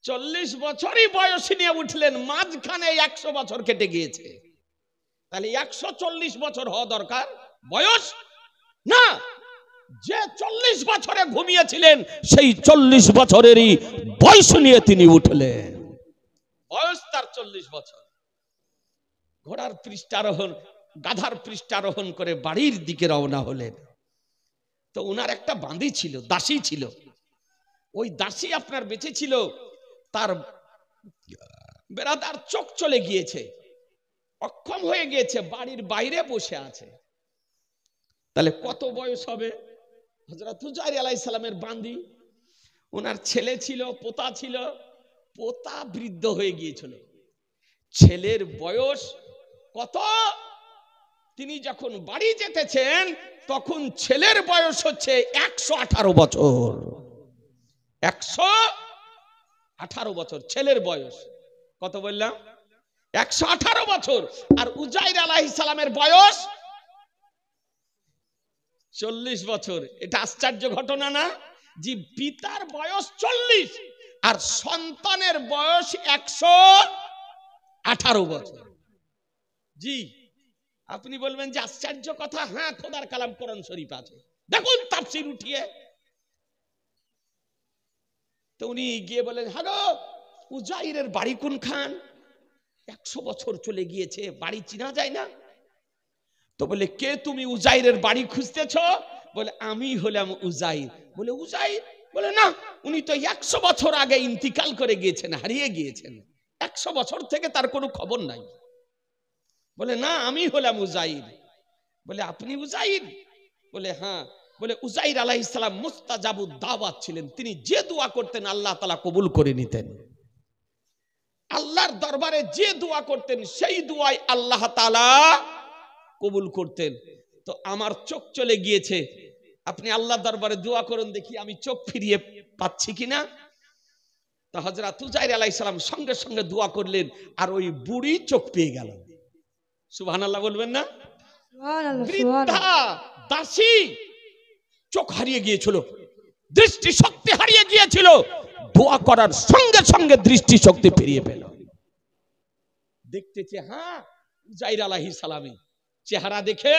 Speaker 1: 40 বছরই বয়স নিয়ে উঠলেন, মাঝখানে 100 বছর কেটে গিয়েছে। তাহলে 140 বছর হওয়া দরকার বয়স না। যে 40 বছরে ঘুমিয়েছিলেন, সেই 40 বছরেরই বয়স নিয়ে তিনি উঠলেন। বয়স তার 40 বছর। ঘোড়ার পৃষ্ঠারোহণ, গাধার পৃষ্ঠারোহণ করে বাড়ির দিকে রওনা হলেন। তো ওনার একটা বাঁধি ছিল, দাসী ছিল। ওই দাসী আপনার বেঁচে ছিল, তার বেরাদার চোখ চলে গিয়েছে, অক্ষম হয়ে গিয়েছে, বাড়ির বাইরে বসে আছে। তাহলে কত বয়স হবে? হযরত উযাইর আলাইহিস সালামের বাঁধি, ওনার ছেলে ছিল, পোতা ছিল, পোতা বৃদ্ধ হয়ে গিয়েছিল। ছেলের বয়স কত? তিনি যখন বাড়ি যেতেছেন তখন ছেলের বয়স হচ্ছে 118 বছর। 118 বছর ছেলের বয়স। কত বললাম? 118 বছর। আর উযাইর আলাইহিস সালামের বয়স 40 বছর। এটা আশ্চর্য ঘটনা না? যে পিতার বয়স 40 আর সন্তানের বয়স 118 বছর। জি, আপনি বলবেন যে আশ্চর্য কথা। হ্যাঁ, খোদার কালাম কোরআন শরীফ আছে, দেখুন তাফসীর উঠিয়ে। তো উনি গিয়ে বলেন, হ্যালো, উযাইরের বাড়ি কোনখান? 100 বছর চলে গিয়েছে, বাড়ি চিনা যায় না। তো বলে, কে তুমি? উযাইরের বাড়ি খুঁজতেছ? বলে, আমি হলাম উযাইর। বলে, উযাইর? বলে, না, উনি তো 100 বছর আগে ইন্তিকাল করে গিয়েছেন, হারিয়ে গিয়েছেন। 100 বছর থেকে তার কোনো খবর নাই। বলে, না, আমি হলাম উযাইর। বলে, আপনি উযাইর? বলে, হ্যাঁ। বলে, উযাইর আলাইহিস সালাম মুস্তাজাবুদ দাওয়াত ছিলেন, তিনি যে দোয়া করতেন আল্লাহ তাআলা কবুল করে নিতেন। আল্লাহর দরবারে যে দোয়া করতেন সেই দোয়াই আল্লাহ তাআলা কবুল করতেন। তো আমার চোখ চলে গিয়েছে, আপনি আল্লাহর দরবারে দোয়া করুন দেখি আমি চোখ ফিরিয়ে পাচ্ছি কিনা। তো হযরত উযাইর আলাইহিস সালাম সঙ্গে সঙ্গে দোয়া করলেন, আর ওই বুড়ি চোখ পেয়ে গেল। সুবহানাল্লাহ বলবেন না? বৃদ্ধা দাসী চোখ হারিয়ে গিয়েছিল, দৃষ্টি শক্তি হারিয়ে গিয়েছিল, দোয়া করার সঙ্গে সঙ্গে দৃষ্টি শক্তি ফিরিয়ে পেল। দেখতেছে, হ্যাঁ, উযাইর আলাইহিস সালামই। চেহারা দেখে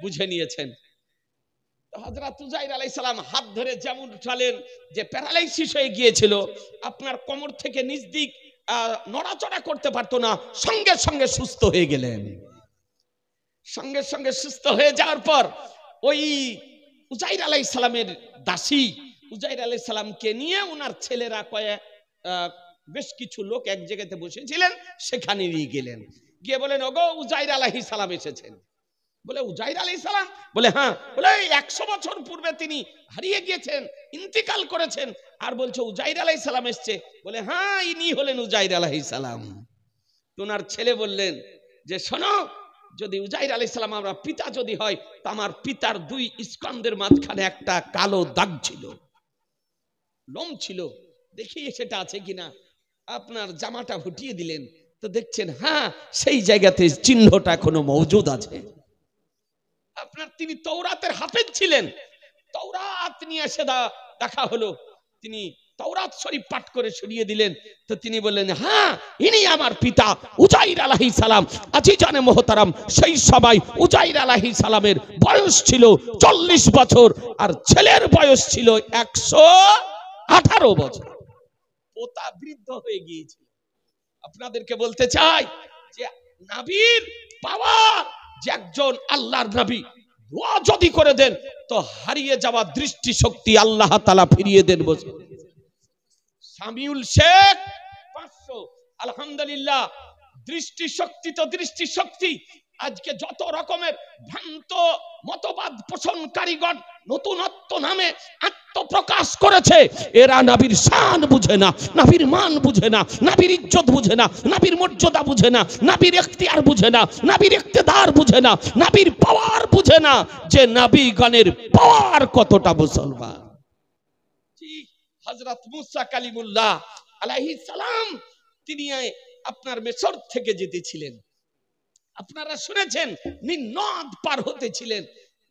Speaker 1: বুঝে নিয়েছেন। হযরত উযাইর আলাইহিস সালাম হাত ধরে যেমন উঠালেন, যে প্যারালাইসিস হয়ে গিয়েছিল, আপনার কোমর থেকে নিচ দিক নড়াচড়া করতে পারতো না, সঙ্গে সঙ্গে সুস্থ হয়ে গেলেন। সঙ্গে সঙ্গে সুস্থ হয়ে যাওয়ার পর ওই উযাইর আলাইহিস সালামের দাসী উযাইর আলাইহিস সালামকে নিয়ে ওনার ছেলেরা বেশ কিছু লোক এক জায়গাতে বসেছিলেন, সেখানে নিয়ে গেলেন। গিয়ে বলেন, ওগো, উযাইর আলাইহিস সালাম এসেছেন। বলে, উযাইর আলাইহিস সালাম? বলে, হ্যাঁ। বলে, 100 বছর পূর্বে তিনি হারিয়ে গিয়েছেন, ইন্তিকাল করেছেন, আর বলছে উযাইর আলাইহিস সালাম এসেছে। বলে, হ্যাঁ, ইনি হলেন উযাইর আলাইহিস সালাম। ওনার ছেলে বললেন যে, শোনো, যদি উযাইর আলাইহিস সালাম আমরা পিতা যদি হয়, তা আমার পিতার 2 স্কন্ধের মাঝখানে একটা কালো দাগ ছিল, লোম ছিল, দেখি সেটা আছে কিনা। আপনার জামাটা ফুটিয়ে দিলেন, তো দেখছেন, হ্যাঁ, সেই জায়গাতে চিহ্নটা এখনো মজুদ আছে। আপনার তিনি তাওরাতের হাফেজ ছিলেন, তাওরাত নিয়ে এসে দেখা হলো, তিনি তাওরাত শরীফ পাঠ করে শুনিয়ে দিলেন। তো তিনি বললেন, হ্যাঁ, ইনি আমার পিতা উযাইর আলাইহিস সালাম। আজিজানে মুহতারাম, সেই সময় উযাইর আলাইহিস সালামের বয়স ছিল 40 বছর, আর ছেলের বয়স ছিল 118 বছর। পোতা বৃদ্ধ হয়ে গিয়েছিল। আপনাদেরকে বলতে চাই যে নবীর পাওয়ার, যে একজন আল্লাহর নবী দোয়া যদি করে দেন তো হারিয়ে যাওয়া দৃষ্টিশক্তি আল্লাহ তাআলা ফিরিয়ে দেন। বসে সামিউল শেখ 500। আলহামদুলিল্লাহ, দৃষ্টিশক্তি তো দৃষ্টিশক্তি, আজকে যত রকমের ভ্রান্ত মতবাদ পোষণকারীগণ নতুনত্ব নামে আত্মপ্রকাশ করেছে, এরা নবীর শান বুঝে না, নবীর মান বুঝে না, নবীর ইজ্জত বুঝে না, নবীর মর্যাদা বুঝে না, নবীর ইখতিয়ার বুঝে না, নবীর ইক্তেদার বুঝে না, নবীর পাওয়ার বুঝে না, যে নবীগণের পাওয়ার কতটা। মুসলমান, হযরত মুসা কালিমুল্লাহ আলাইহিস সালাম তিনি আপনার মিশর থেকে যেতেছিলেন, আপনারা শুনেছেন নিম্নদ পার হতেছিলেন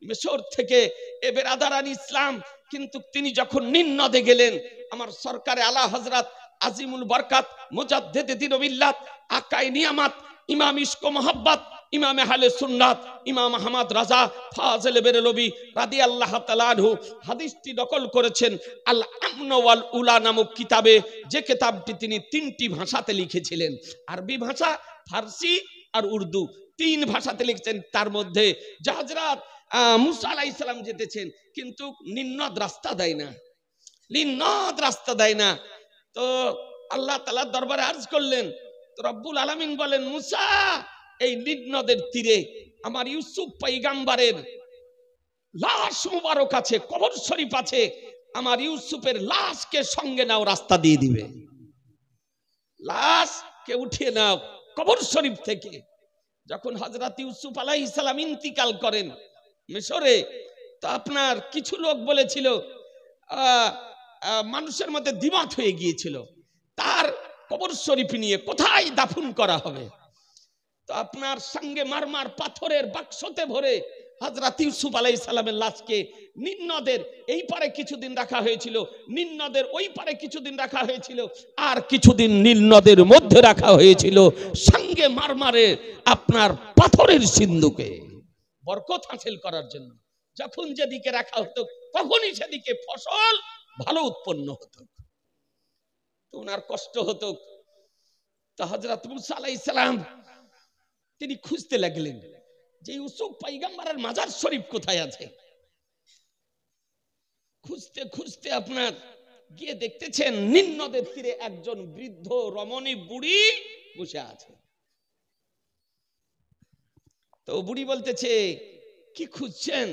Speaker 1: মিশর থেকে এ বেরাদারান ইসলাম। কিন্তু তিনি যখন নিম্নদে গেলেন, আমার সরকারে আলা হযরত আজিমুল বরকাত মুজাদ্দিদ দ্বীন ও মিল্লাত আকায়ে নিয়ামত ইমাম ইশক ও মোহাব্বত ইমাম আহলে সুন্নাত ইমাম আহমদ রাজা ফাজিল বেরেলভী রাদিয়াল্লাহু তাআলা আনহু হাদিসটি নকল করেছেন আল আমন ওয়াল উলা নামক কিতাবে, যে কিতাবটি তিনি 3টি ভাষাতে লিখেছিলেন, আরবি ভাষা, ফারসি আর উর্দু, 3 ভাষাতে লিখছেন। তার মধ্যে যে হযরত মুসা আলাইহিস সালাম যেতেছেন, কিন্তু নিম্নদ রাস্তা দেয় না, নিম্নদ রাস্তা দেয় না। তো আল্লাহ তাআলার দরবারে আরজ করলেন, তো রব্বুল আলামিন বলেন, মুসা এই নিম্নদের তীরে আমার ইউসুফ পয়গম্বরের লাশ মুবারক আছে, কবর শরীফ আছে, আমার ইউসুফের লাশকে সঙ্গে নাও, রাস্তা দিয়ে দিবে, লাশকে উঠিয়ে নাও কবর শরীফ থেকে। যখন হযরত ইউসুফ আলাইহিস সালাম ইন্তিকাল করেন মিশরে, তো আপনার কিছু লোক বলেছিল, মানুষের মধ্যে দ্বিমত হয়ে গিয়েছিল তার কবর শরীফ নিয়ে কোথায় দাফন করা হবে। তো আপনার সঙ্গে মারমার পাথরের বাক্সতে ভরে হযরত ইউসুফ আলাইহিস সালামের লাশকে নিম্নদের এই পারে কিছুদিন রাখা হয়েছিল, নিম্নদের ওই পারে কিছুদিন রাখা হয়েছিল, আর কিছুদিন নিম্নদের মধ্যে রাখা হয়েছিল, সঙ্গে মারমারে আপনার পাথরের সিন্ধুকে, বরকত হাসিল করার জন্য। যখন যেদিকে রাখা হতো তখনই সেদিকে ফসল ভালো উৎপন্ন হতো, তো ওনার কষ্ট হতো। তো হযরত মুসা আলাইহিস সালাম তিনি খুঁজতে লাগলেন যে ইউসুফ পয়গম্বরের মাজার শরীফ কোথায় আছে। খুঁজতে খুঁজতে আপনার গিয়ে দেখতেছেন নিম্নদের তীরে একজন বৃদ্ধ রমণী বুড়ি বসে আছে। তো বুড়ি বলতেছে, কি খুঁজছেন?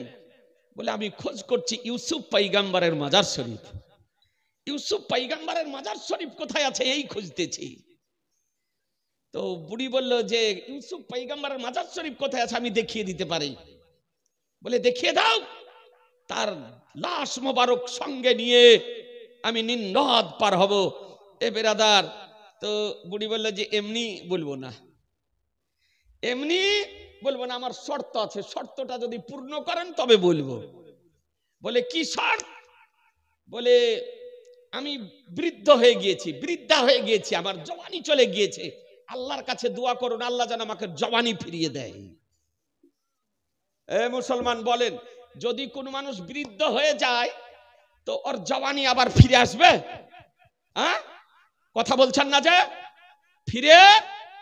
Speaker 1: বলে, আমি খোঁজ করছি ইউসুফ পয়গম্বরের মাজার শরীফ। ইউসুফ পয়গম্বরের মাজার শরীফ কোথায় আছে এই খুঁজতেছি। তো বুড়ি বলল যে ইউসুফ পয়গম্বরের মাজার শরীফ কোথায় আছে আমি দেখিয়ে দিতে পারি। বলে, দেখিয়ে দাও। তার লাশ মোবারক সঙ্গে নিয়ে আমি নিম্নদ পার হব। এ বেরাদার, তো বুড়ি বলল যে এমনি বলবো না, এমনি বলবো না, আমার শর্ত আছে, শর্তটা যদি পূর্ণ করেন তবে বলবো। বলে, কি শর্ত? বলে, আমি বৃদ্ধ হয়ে গিয়েছি, বৃদ্ধা হয়ে গিয়েছি, আমার জওয়ানি চলে গিয়েছে, আল্লাহর কাছে দোয়া করুন আল্লাহ যেন আমাকে জওয়ানি ফিরিয়ে দেয়। এ মুসলমান বলেন, যদি কোন মানুষ বৃদ্ধ হয়ে যায় তো ওর জওয়ানি আবার ফিরে আসবে? হ্যাঁ, কথা বলছেন না যে ফিরে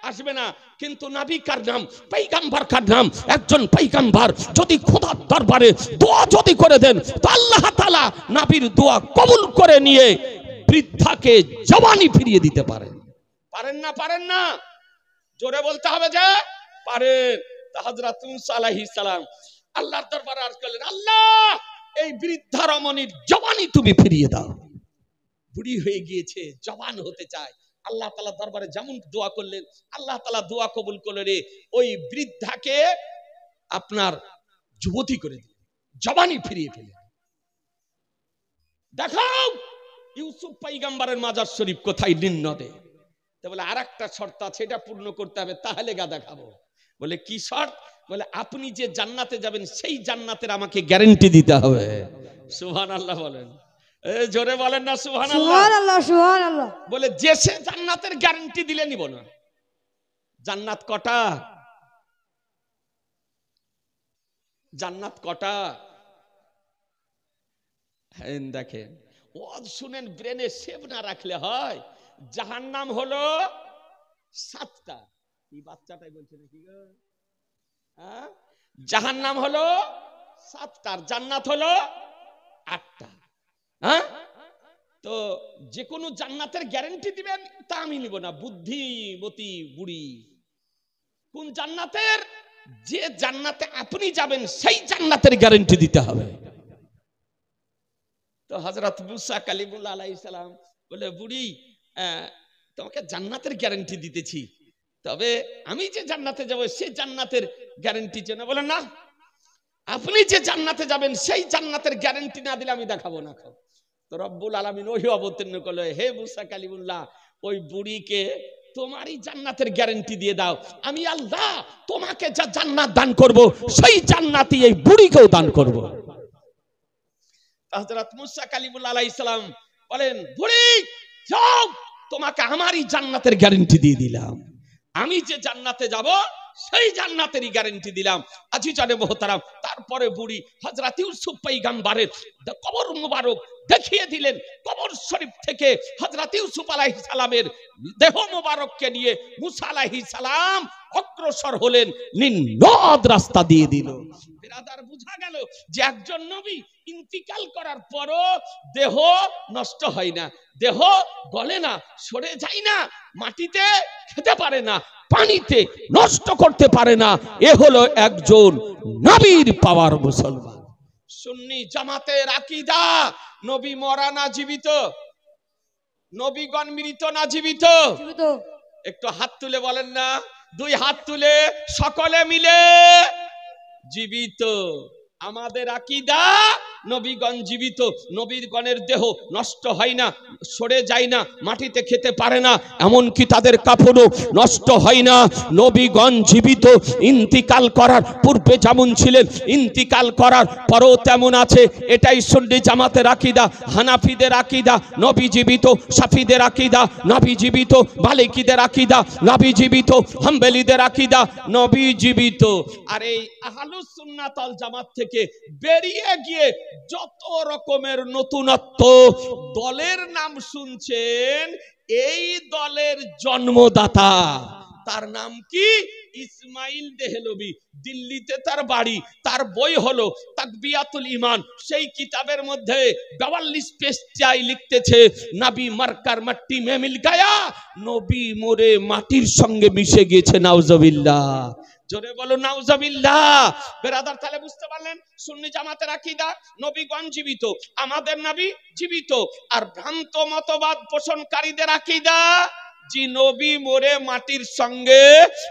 Speaker 1: আসবে না। কিন্তু নবী কার নাম, পয়গম্বর কার নাম, একজন পয়গম্বর যদি খোদার দরবারে দোয়া যদি করে দেন তো আল্লাহ তাআলা নবীর দোয়া কবুল করে নিয়ে বৃদ্ধাকে জওয়ানি ফিরিয়ে দিতে পারেন। পারেন না? পারেন না? জোরে বলতে হবে যে পারেন। হযরত মুসা আলাইহিস সালাম আল্লাহর দরবারে আরজ করলেন, আল্লাহ এই বৃদ্ধা রমণীর জওয়ানি তুমি ফিরিয়ে দাও। বুড়ি হয়ে গিয়েছে, জওয়ান হতে চায়। আল্লাহ তাআলা দরবারে যেমন দোয়া করলেন, আল্লাহ তাআলা দোয়া কবুল করে ওই বৃদ্ধাকে আপনার যুবতী করে দিলেন, জওয়ানি ফিরিয়ে ফেলেন। দেখাও ইউসুফ পয়গম্বরের মাজার শরীফ কোথায়? নিম্নদে। তো বলে, আরেকটা শর্ত আছে, এটা পূর্ণ করতে হবে, তাহলে গা দেখাবো। বলে, কি শর্ত? বলে, আপনি যে জান্নাতে যাবেন সেই জান্নাতের আমাকে গ্যারান্টি দিতে হবে। সুবহানাল্লাহ বলেন, জোরে বলেন না সুবহানাল্লাহ।
Speaker 3: সুবহানাল্লাহ, সুবহানাল্লাহ।
Speaker 1: বলে, যে সে জান্নাতের গ্যারান্টি দিলে নিব না। জান্নাত কটা? জান্নাত কটা? দেখেন, ওয়াজ শুনেন, ব্রেনে সেভ না রাখলে হয়। জাহান্নাম হলো 7টা। এই বাচ্চাটাই বলছে নাকি গো? হ্যাঁ, জাহান্নাম হলো 7টার, জান্নাত হলো 8টা। হ্যাঁ, তো যে কোনো জান্নাতের গ্যারান্টি দিবেন তা আমি নিব না, বুদ্ধিমতী বুড়ি। কোন জান্নাতের? যে জান্নাতে আপনি যাবেন সেই জান্নাতের গ্যারান্টি দিতে হবে। তো হযরত মুসা কালিমুল্লাহ আলাইহিস সালাম বলে, বুড়ি তোমাকে জান্নাতের গ্যারান্টি দিতেছি, তবে আমি যে জান্নাতে যাব সেই জান্নাতের গ্যারান্টি যেন। বলে না, আপনি যে জান্নাতে যাবেন সেই জান্নাতের গ্যারান্টি না দিলে আমি দেখাবো না। খাও। তো রব্বুল আলামিন ওহী অবতীর্ণ করলো, হে মুসা কালিমুল্লাহ, ওই বুড়িকে তোমারই জান্নাতের গ্যারান্টি দিয়ে দাও, আমি আল্লাহ তোমাকে যা জান্নাত দান করব সেই জান্নাতই এই বুড়িকেও দান করব। হযরত মুসা কালিমুল্লাহ আলাইহিস সালাম বলেন, বুড়ি যাও, তোমাকে আমারই জান্নাতের গ্যারান্টি দিয়ে দিলাম, আমি যে জান্নাতে যাব সেই জান্নাতেরই গ্যারান্টি দিলাম। আজিজানে মুহতারাম, তারপরে বুড়ি হযরত ইউসুফ পয়গম্বরের কবর মুবারক দেখিয়ে দিলেন। কবর শরীফ থেকে হযরত ইউসুফ আলাইহিস সালামের দেহ মুবারককে নিয়ে মুসা আলাইহিস সালাম অগ্রসর হলেন, নির্নদ রাস্তা দিয়ে দিল। বিরাদার, বুঝা গেল যে একজন নবী ইন্তিকাল করার পরও দেহ নষ্ট হয় না, দেহ গলে না, সরে যায় না, মাটিতে খেতে পারে না, পানিতে নষ্ট করতে পারে না। এ হলো একজন নবীর পাওয়ার মুসলমান। সুন্নি জামাতের আকীদা, নবী মরা না জীবিত? নবীগণ মৃত না জীবিত? একটু হাত তুলে বলেন না, 2 হাত তুলে সকলে মিলে। জীবিত। আমাদের আকীদা নবীগণ জীবিত, নবীগণের দেহ নষ্ট হয় না, সরে যায় না, মাটিতে খেতে পারে না, এমনকি তাদের কাফনও নষ্ট হয় না। নবীগণ জীবিত, ইন্তিকাল করার পূর্বে যেমন ছিলেন ইন্তিকাল করার পরেও তেমন আছে। এটাই সুন্নি জামাতের আকীদা। হানাফিদের আকীদা নবী জীবিত, শাফিদের আকীদা নবী জীবিত, মালিকিদের আকীদা নবী জীবিত, হাম্বলীদের আকীদা নবী জীবিত। আর এই আহলুস সুন্নাত ওয়াল জামাত থেকে বেরিয়ে গিয়ে যত রকমের নতুনত্ব দলের নাম শুনছেন, এই দলের জন্মদাতা তার নাম কি? ইসমাইল দেহলভী। দিল্লিতে তার বাড়ি, তার বই হলো তাকবিয়াতুল ঈমান। সেই কিতাবের মধ্যে 42 পেজটাই লিখতেছে, নবী মারকার মাটি মে মিল গায়া, নবী মরে মাটির সঙ্গে মিশে গিয়েছে। নাউজুবিল্লাহ, জোরে বলো নাউজুবিল্লাহ। বেরাদার, তাহলে বুঝতে পারলেন সুন্নি জামাতের আকীদা নবীগণ জীবিত, আমাদের নবী জীবিত। আর ভ্রান্ত মতবাদ পোষণকারীদের আকীদা জি নবী মরে মাটির সঙ্গে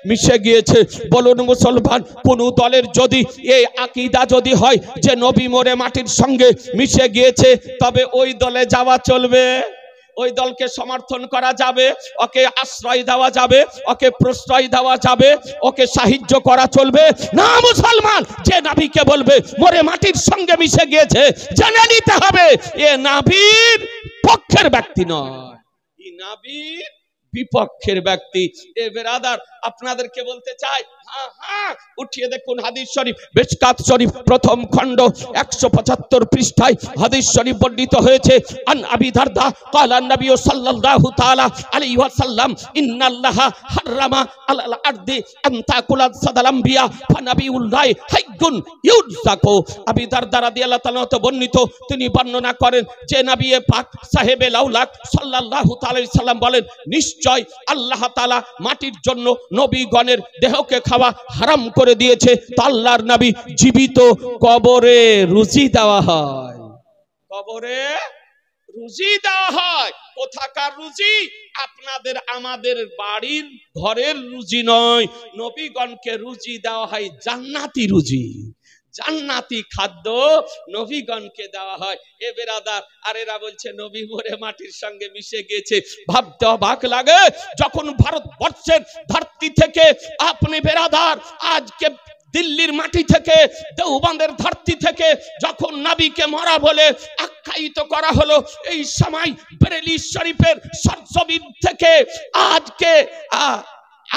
Speaker 1: মিশে গিয়েছে। বলুন মুসলমান, কোন দলের যদি এই আকীদা যদি হয় যে নবী মরে মাটির সঙ্গে মিশে গিয়েছে, তবে ওই দলে যাওয়া চলবে? ওই দলকে সমর্থন করা যাবে? ওকে আশ্রয় দেওয়া যাবে? ওকে প্রশ্রয় দেওয়া যাবে? ওকে সাহায্য করা চলবে না? মুসলমান যে নবীকে বলবে মরে মাটির সঙ্গে মিশে গিয়েছে, জেনে নিতে হবে এ নবীর পক্ষের ব্যক্তি নয়, এই নবীর বিপক্ষের ব্যক্তি। এ বেরাদার, আপনাদেরকে বলতে চাই, উঠিয়ে দেখুন হাদিস শরীফ, মিশকাত শরীফ প্রথম খণ্ড 175 পৃষ্ঠায় হাদিস শরীফ বর্ণিত হয়েছে। আন আবি দারদা ক্বালা নবী সাল্লাল্লাহু তাআলা আলাইহি ওয়াসাল্লাম ইন্নাল্লাহা হারামা আলাল আরদি আন তাকুলা সাদাল আম্বিয়া ফানাবিউল্লাহ হাইয়ুন ইউরযাকু। আবি দারদা রাদিয়াল্লাহু তাআলা বর্ণিত, তিনি বর্ণনা করেন যে নবী পাক সাহেবে লাউলাক সাল্লাল্লাহু তাআলা আলাইহি সাল্লাম বলেন, নিশ্চয় আল্লাহ তাআলা মাটির জন্য নবীগণের দেহকে খাওয়া হারাম করে দিয়েছে। তা আল্লাহর নবী জীবিত, কবরে রুজি দেওয়া হয়, কবরে রুজি দেওয়া হয়। কোথাকার রুজি? আপনাদের আমাদের বাড়ির ঘরের রুজি নয়, নবীগণকে রুজি দেওয়া হয় জান্নাতি রুজি, জান্নাতি খাদ্য নবীগণকে দেওয়া হয়। এ বেরাদার, আর এরা বলছে নবী মরে মাটির সঙ্গে মিশে গিয়েছে। ভাবতে অবাক লাগে, যখন ভারতবর্ষের ধরতি থেকে আপনি বেরাদার আজকে দিল্লির মাটি থেকে, দেওবন্দের ধরতি থেকে যখন নবীকে মরা বলে আখ্যায়িত করা হলো, এই সময় বেরেলি শরীফের সরজমিন থেকে আজকে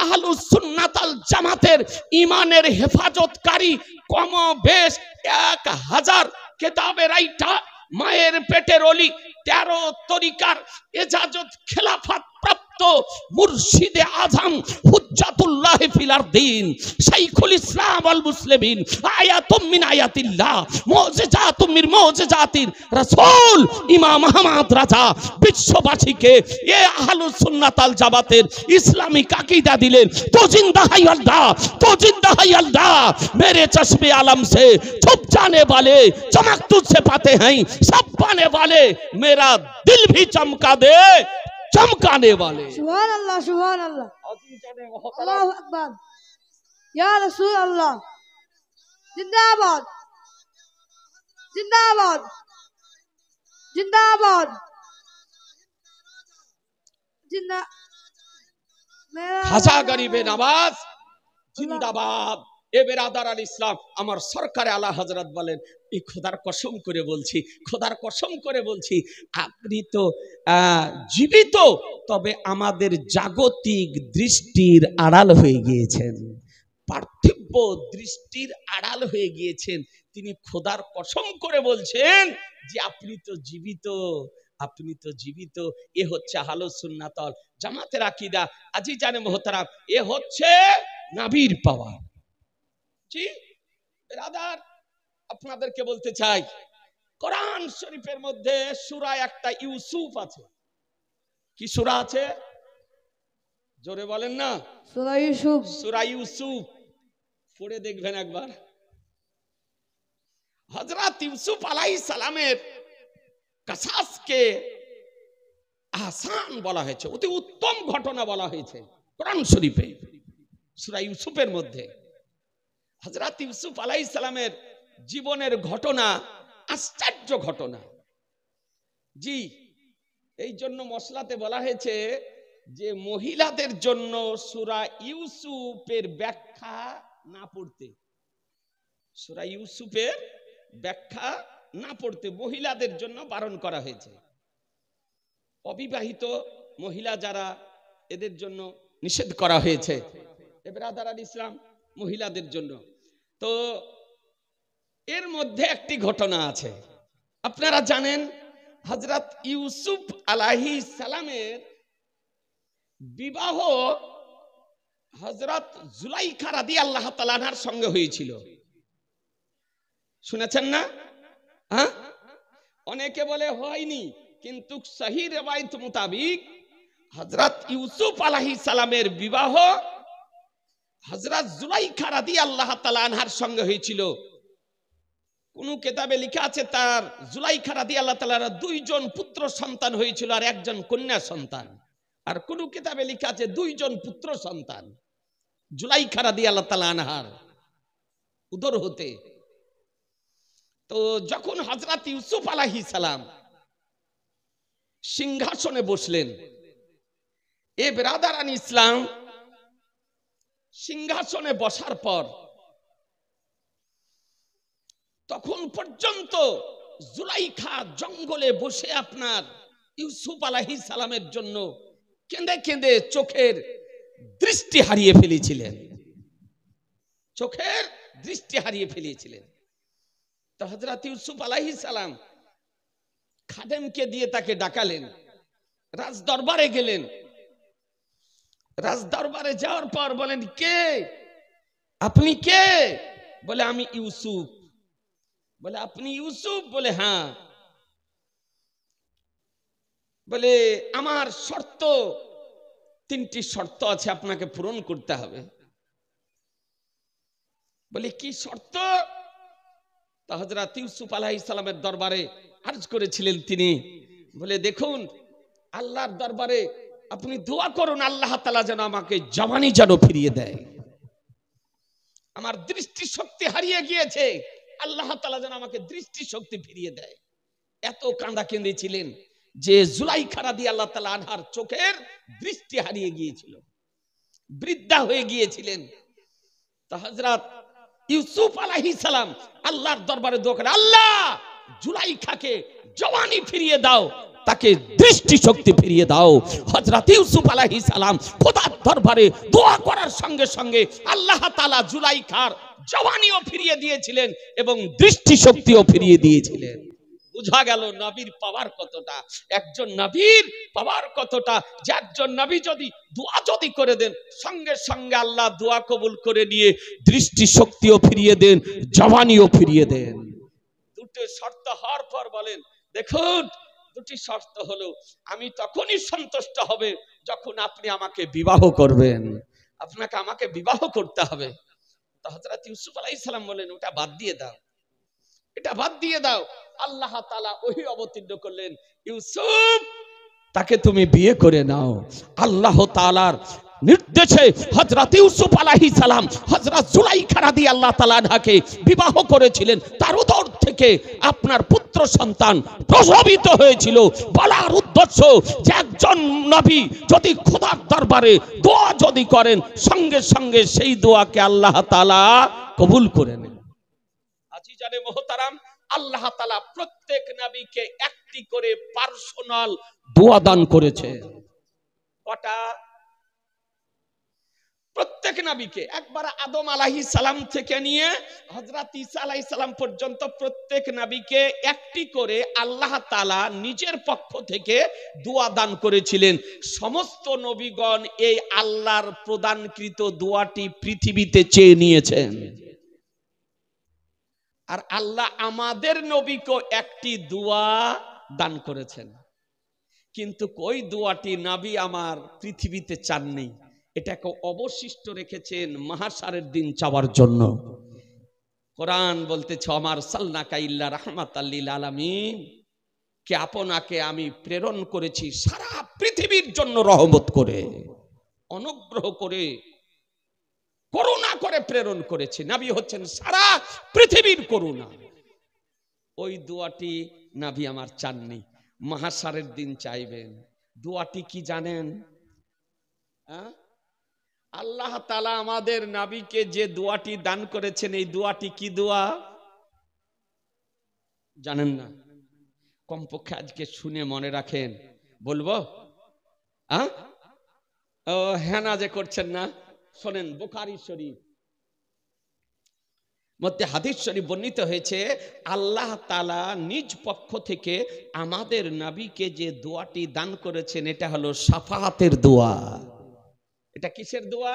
Speaker 1: আহলুস সুন্নাত ওয়াল জামাতের ইমানের হেফাজতকারী কম বেশ 1000 কিতাবের রাইটা, মায়ের পেটের অলি 13 তরিকার এজাজত খেলাফত প্রাপ্ত তো মুর্শিদে আজম হুজ্জাতুল্লাহ ফিল আরদিন শাইখুল ইসলাম ওয়াল মুসলিমিন আয়াতুম মিন আয়াতিল্লাহ মুজিজাতুম মিন মুজিজাতির রাসূল ইমাম আহমদ রাজা বিশ্ববাসীকে এ আহলুস সুন্নাত আল জামাতের ইসলামিক আকীদা দিলেন। তো জিন্দা है अल्लाह, तो जिंदा है अल्लाह, मेरे चश्मे आलम से छुप जाने वाले चमक तुझसे पाते हैं सब पाने वाले, मेरा दिल भी चमका दे चमकाने वाले।
Speaker 3: सुभान अल्लाह, सुभान अल्लाह, अल्लाहु अकबर, या रसूल अल्लाह, जिंदाबाद जिंदाबाद जिंदाबाद जिंदा
Speaker 1: খাজা গরিবে নওয়াজ জিন্দাবাদ। এ বেরাদার আল ইসলাম, আমার সরকারে আলা হযরত বলেন, এই খোদার কসম করে বলছি, খোদার কসম করে বলছি, আপনি তো জীবিত, তবে আমাদের জাগতিক দৃষ্টির আড়াল হয়ে গিয়েছেন, পার্থিব দৃষ্টির আড়াল হয়ে গিয়েছেন। তিনি খোদার কসম করে বলছেন যে আপনি তো জীবিত, আপনি তো জীবিত। এ হচ্ছে আহলুস সুন্নাত ওয়াল জামাতের আকীদা। আজিজানে মুহতারাম, এ হচ্ছে নবীর পাওয়ার। জি ব্রাদার, আপনাদেরকে বলতে চাই, কোরআন শরীফের মধ্যে সূরা একটা ইউসুফ আছে। কি সূরা আছে? জোরে বলেন না।
Speaker 3: সূরা ইউসুফ,
Speaker 1: সূরা ইউসুফ পড়ে দেখবেন একবার। হযরত ইউসুফ আলাইহিস সালামের কাসাসকে আহসান বলা হয়েছে, অতি উত্তম ঘটনা বলা হয়েছে কোরআন শরীফে। সূরা ইউসুফের মধ্যে হযরত ইউসুফ আলাইহিস সালামের জীবনের ঘটনা আশ্চর্য ঘটনা। জি, এই জন্য মসলাতে বলা হয়েছে যে মহিলাদের জন্য সূরা ইউসুফের ব্যাখ্যা না পড়তে, সূরা ইউসুফের ব্যাখ্যা না পড়তে মহিলাদের জন্য বারণ করা হয়েছে। অবিবাহিত মহিলা যারা, এদের জন্য নিষেধ করা হয়েছে। ব্রাদার আল ইসলাম, মহিলাদের জন্য। তো এর মধ্যে একটি ঘটনা আছে, আপনারা জানেন হযরত ইউসুফ আলাইহিস সালামের বিবাহ হযরত জুলাইখা রাদিয়াল্লাহু তাআলা আনহার সঙ্গে হয়েছিল। শুনেছেন না? হ্যাঁ, অনেকে বলে হয়নি, কিন্তু সহি রিওয়ায়াত মোতাবেক হযরত ইউসুফ আলাইহিস সালামের বিবাহ হযরত জুলাইখা রাদিয়াল্লাহু তাআলা আনহার সঙ্গে হয়েছিল। কোন কিতাবে লেখা আছে তার জুলাইখা রাদিয়াল্লাহু তাআলার দুইজন পুত্র সন্তান হয়েছিল আর একজন কন্যা সন্তান। আর কোন কিতাবে লেখা আছে দুইজন পুত্র সন্তান জুলাইখা রাদিয়াল্লাহু তাআলা আনহার উদর হতে। তো যখন হযরত ইউসুফ আলাইহিস সালাম সিংহাসনে বসলেন, এ ব্রাদারান ইসলাম, সিংহাসনে বসার পর তখন পর্যন্ত জুলাইখা জঙ্গলে বসে আপনার ইউসুফ আলাইহিস সালামের জন্য কেঁদে কেঁদে চোখের দৃষ্টি হারিয়ে ফেলেছিলেন, চোখের দৃষ্টি হারিয়ে ফেলেছিলেন। তো হযরত ইউসুফ আলাইহিস সালাম খাদেমকে দিয়ে তাকে ডাকালেন, রাজ দরবারে গেলেন। রাজ দরবারে যাওয়ার পর বলেন, কে আপনি? কে? বলে আমি ইউসুফ। বলে আপনি ইউসুফ? বলে হ্যাঁ। বলে আমার শর্ত, তিনটি শর্ত আছে, আপনাকে পূরণ করতে হবে। বলে কি শর্ত? তো হযরত ইউসুফ আলাইহিস সালামের দরবারে আরজ করেছিলেন তিনি। বলে দেখুন, আল্লাহর দরবারে আপনি দোয়া করুন, আল্লাহ তাআলা যেন আমাকে জওয়ানি যেন ফিরিয়ে দেয়। আমার দৃষ্টি শক্তি হারিয়ে গিয়েছে, আল্লাহ তাআলা যেন আমাকে দৃষ্টি শক্তি ফিরিয়ে দেয়। এত কাঁদা কেঁদেছিলেন যে জুলাইখা রাদিয়াল্লাহু তাআলা আনহার চোখের দৃষ্টি হারিয়ে গিয়েছিল, বৃদ্ধা হয়ে গিয়েছিলেন। তো হযরত ইউসুফ আলাইহিস সালাম আল্লাহর দরবারে দোয়া করে, আল্লাহ জুলাইখাকে জওয়ানি ফিরিয়ে দাও, তাকে দৃষ্টি শক্তি ফিরিয়ে দাও। হযরত ইউসুফ আলাইহিস সালাম খোদার দরবারে দোয়া করার সঙ্গে সঙ্গে আল্লাহ তাআলা জুলাইখার জওয়ানিও ফিরিয়ে দিয়েছিলেন এবং দৃষ্টি শক্তিও ফিরিয়ে দিয়েছিলেন। বুঝা গেল নবীর পাওয়ার কতটা, একজন নবীর পাওয়ার কতটা, যে একজন নবী যদি দোয়া যদি করে দেন সঙ্গে সঙ্গে আল্লাহ দোয়া কবুল করে নিয়ে দৃষ্টি শক্তিও ফিরিয়ে দেন, জওয়ানিও ফিরিয়ে দেন। দুটো শর্ত হওয়ার পর বলেন, দেখুন দুটি শর্ত হলো, আমি তখনই সন্তুষ্ট হবে যখন আপনি আমাকে বিবাহ করবেন, আপনাকে আমাকে বিবাহ করতে হবে। তো হযরত ইউসুফ আলাইহিস সালাম বলেন, ওটা বাদ দিয়ে দাও, এটা বাদ দিয়ে দাও। আল্লাহ তাআলা ওহী অবতীর্ণ করলেন, ইউসুফ তাকে তুমি বিয়ে করে নাও। আল্লাহ তাআলার নির্দেশে হযরত ইউসুফ আলাইহিস সালাম হযরত জুলাইখা রাদিয়াল্লাহু তাআলা আনহাকে বিবাহ করেছিলেন। তার উদর থেকে আপনার পুত্র সন্তান প্রসবিত হয়েছিল। বলার উদ্দেশ্য যে একজন নবী যদি খোদার দরবারে দোয়া যদি করেন সঙ্গে সঙ্গে সেই দোয়াকে আল্লাহ তাআলা কবুল করে নেন। আজিজানে মুহতারাম, আল্লাহ তাআলা প্রত্যেক নবীকে একটি করে পার্সোনাল দোয়া দান করেছে। কটা? প্রত্যেক নবীকে একবার আদম আলাইহিস সালাম থেকে নিয়ে হযরত ঈসা আলাইহিস সালাম পর্যন্ত প্রত্যেক নবীকে একটি করে আল্লাহ তাআলা নিজের পক্ষ থেকে দোয়া দান করেছিলেন। সমস্ত নবীগণ এই আল্লাহর প্রদানকৃত দোয়াটি পৃথিবীতে চেয়ে নিয়েছেন। আর আল্লাহ আমাদের নবীকে একটি দোয়া দান করেছেন, কিন্তু ওই দোয়াটি নবী আমার পৃথিবীতে চাননি, এটাকে অবশিষ্ট রেখেছেন মাহশারের দিন চাওয়ার জন্য। কোরআন বলতেছে, আমার সাল্লাকা ইল্লা রাহমাতাল লিল আলামিন, কে আপনাকে আমি প্রেরণ করেছি সারা পৃথিবীর জন্য রহমত করে, অনুগ্রহ করে, করুণা করে প্রেরণ করেছে। নবী হচ্ছেন সারা পৃথিবীর করুণা। ওই দোয়াটি নবী আমার চাননি, মাহশারের দিন চাইবেন। দোয়াটি কি জানেন? আল্লাহ তাআলা আমাদের নবীকে যে দোয়াটি দান করেছেন, এই দোয়াটি কি দোয়া জানেন না? কমপক্ষে আজকে শুনে মনে রাখেন। বলবো? হ্যাঁ না যে করছেন না, শোনেন। বুখারী শরীফ মধ্যে হাদিস শরীফ বর্ণিত হয়েছে, আল্লাহ তাআলা নিজ পক্ষ থেকে আমাদের নবীকে যে দোয়াটি দান করেছেন এটা হলো শাফাআতের দোয়া। এটা কিসের দোয়া?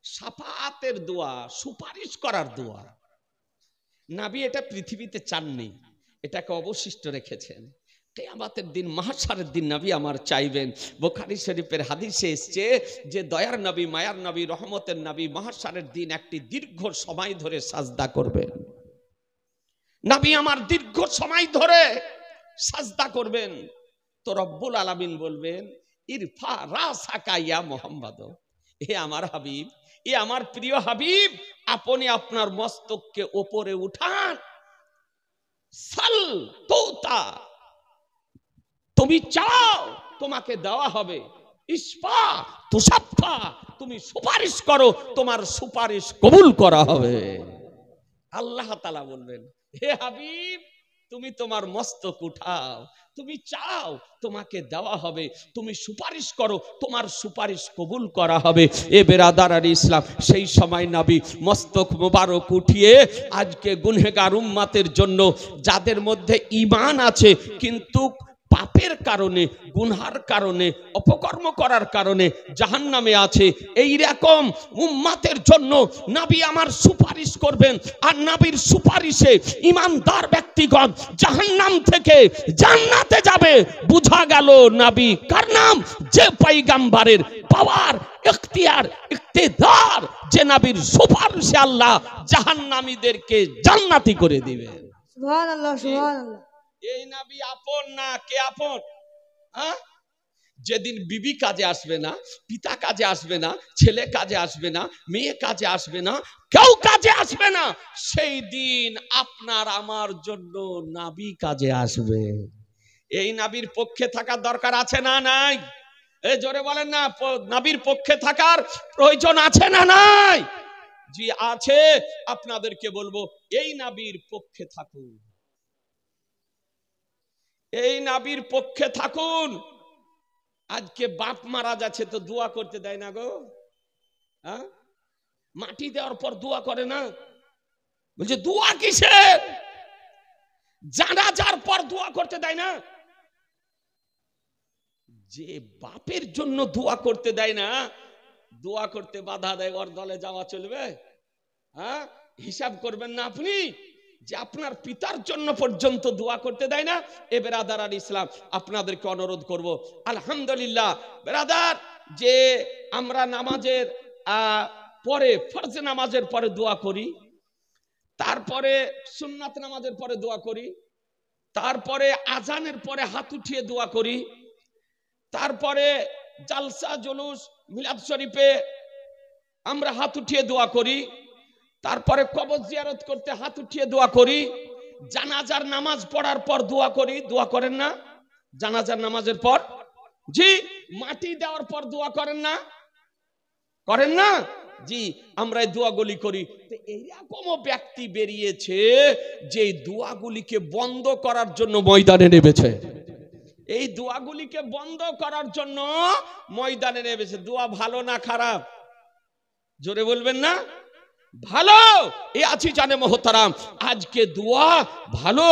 Speaker 1: শাফাআতের দোয়া, সুপারিশ করার দোয়া। নবী এটা পৃথিবীতে চাননি, এটাকে অবশিষ্ট রেখেছেন। কিয়ামতের দিন, মাহশারের দিন নবী আমার চাইবেন। বুখারী শরীফের হাদিসে এসেছে যে দয়ার নবী, মায়ার নবী, রহমতের নবী মাহশারের দিন একটি দীর্ঘ সময় ধরে সাজদা করবেন। নবী আমার দীর্ঘ সময় ধরে সাজদা করবেন। তো রব্বুল আলামিন বলবেন, ইরফা রাসাকা ইয়া মুহাম্মদ, হে আমার হাবিব, এ আমার প্রিয় হাবিব, আপনি আপনার মস্তককে উপরে উঠান। সাল তুতা, তুমি চাও তোমাকে দেওয়া হবে। ইসফা তুসাফা, তুমি সুপারিশ করো, তোমার সুপারিশ কবুল করা হবে। আল্লাহ তাআলা বলবেন, হে হাবিব, তুমি তোমার মস্তক উঠাও, তুমি চাও তোমাকে দেওয়া হবে, তুমি সুপারিশ করো, তোমার সুপারিশ কবুল করা হবে। এ বেরাদার ইসলাম, সেই সময় নবী মস্তক মোবারক উঠিয়ে আজকে গুনহেগার উম্মতের জন্য, যাদের মধ্যে ঈমান আছে কিন্তু পাপের কারণে, গুনহার কারণে, অপকর্ম করার কারণে জাহান্নামে আছে, এই রকম উম্মতের জন্য নবী আমার সুপারিশ করবেন। আর নবীর সুপারিশে ঈমানদার ব্যক্তিগণ জাহান্নাম থেকে জান্নাতে যাবে। বুঝা গেল নবী কার নাম? যে পয়গম্বরের পাওয়ার, ইখতিয়ার, ইক্তেদার, যে নবীর সুপারিশে আল্লাহ জাহান্নামীদেরকে জান্নাতি করে দিবেন।
Speaker 3: সুবহানাল্লাহ, সুবহানাল্লাহ।
Speaker 1: এই নবী আপন না? কে আপন? যেদিন বিবি কাজে আসবে না, পিতা কাজে আসবে না, ছেলে কাজে আসবে না, মেয়ে কাজে আসবে না, কেউ কাজে আসবে না, সেই দিন আপনার আমার জন্য নবী কাজে আসবে। এই নবীর পক্ষে থাকার দরকার আছে না নাই? এই জোরে বলেন না, নবীর পক্ষে থাকার প্রয়োজন আছে না নাই? জি আছে। আপনাদেরকে বলবো, এই নবীর পক্ষে থাকুন, এই নবীর পক্ষে থাকুন। আজকে বাপ মারা যাচ্ছে তো দোয়া করতে দেয় না গো। মাটি দেওয়ার পর দোয়া করে না, বলছে দোয়া কিসের? জানাজার পর দোয়া করতে দেয় না, যে বাপের জন্য দোয়া করতে দেয় না, দোয়া করতে বাধা দেয়, ওর দলে যাওয়া চলবে? হ্যাঁ, হিসাব করবেন না আপনি যে আপনার পিতার জন্য পর্যন্ত দোয়া করতে দেয় না। এ বেরাদার আর ইসলাম, আপনাদেরকে অনুরোধ করব, আলহামদুলিল্লাহ বেরাদার, যে আমরা নামাজের পরে, ফরজ নামাজের পরে দোয়া করি, তারপরে সুন্নাত নামাজের পরে দোয়া করি, তারপরে আজানের পরে হাত উঠিয়ে দোয়া করি, তারপরে জালসা জুলুস মিলাদ শরীফে আমরা হাত উঠিয়ে দোয়া করি, তারপরে কবর জিয়ারত করতে হাত উঠিয়ে দোয়া করি, জানাজার নামাজ পড়ার পর দোয়া করি। দোয়া করেন না? জানাজার নামাজের পর, জি, মাটি দেওয়ার পর দোয়া করেন না? করেন না? জি, আমরা এই দোয়াগুলি করি। তো এইরকমও ব্যক্তি বেরিয়েছে যে দোয়াগুলিকে বন্ধ করার জন্য ময়দানে নেমেছে, এই দোয়াগুলিকে বন্ধ করার জন্য ময়দানে নেমেছে। দোয়া ভালো না খারাপ? জোরে বলবেন না? ভালো। এ আছি জানে মোহতারাম, আজকে দোয়া ভালো,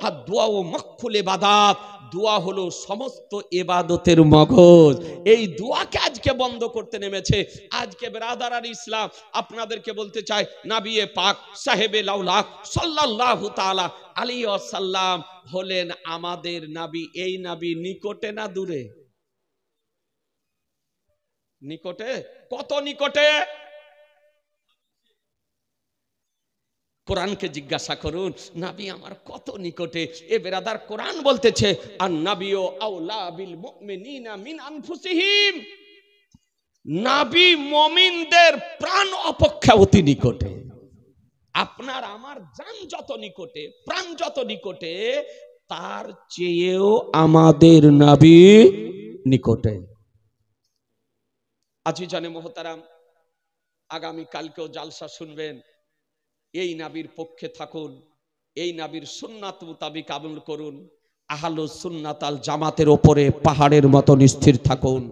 Speaker 1: আর দোয়া ও মকবুল ইবাদত, দোয়া হলো সমস্ত ইবাদতের মগজ। এই দোয়াকে আজকে বন্ধ করতে নেমেছে। আজকে বেরাদার আর ইসলাম, আপনাদেরকে বলতে চাই, নবী পাক সাহেবে লাউলাক সাল্লাল্লাহু তাআলা আলাইহি ওয়াসাল্লাম হলেন আমাদের নবী। এই নবী নিকটে না দূরে? নিকটে। কত নিকটে? কোরআনকে জিজ্ঞাসা করুন, নবী আমার কত নিকটে। এ বেরাদার, কোরআন বলতেছে আর নবিয়্যু আওলা বিল মুমিনিনা মিন আনফুসিহিম, নবী মুমিনদের প্রাণ অপেক্ষা অতি নিকটে। আপনার আমার জান যত নিকটে, প্রাণ যত নিকটে, তার চেয়েও আমাদের নবী নিকটে। আজি জানে মোহতারাম, আগামী কালকেও জালসা শুনবেন। এই নবীর পক্ষে থাকুন, এই নবীর সুন্নাত মোতাবিক আমল করুন, আহলুস সুন্নাত আল জামাতের উপরে পাহাড়ের মতো স্থির থাকুন।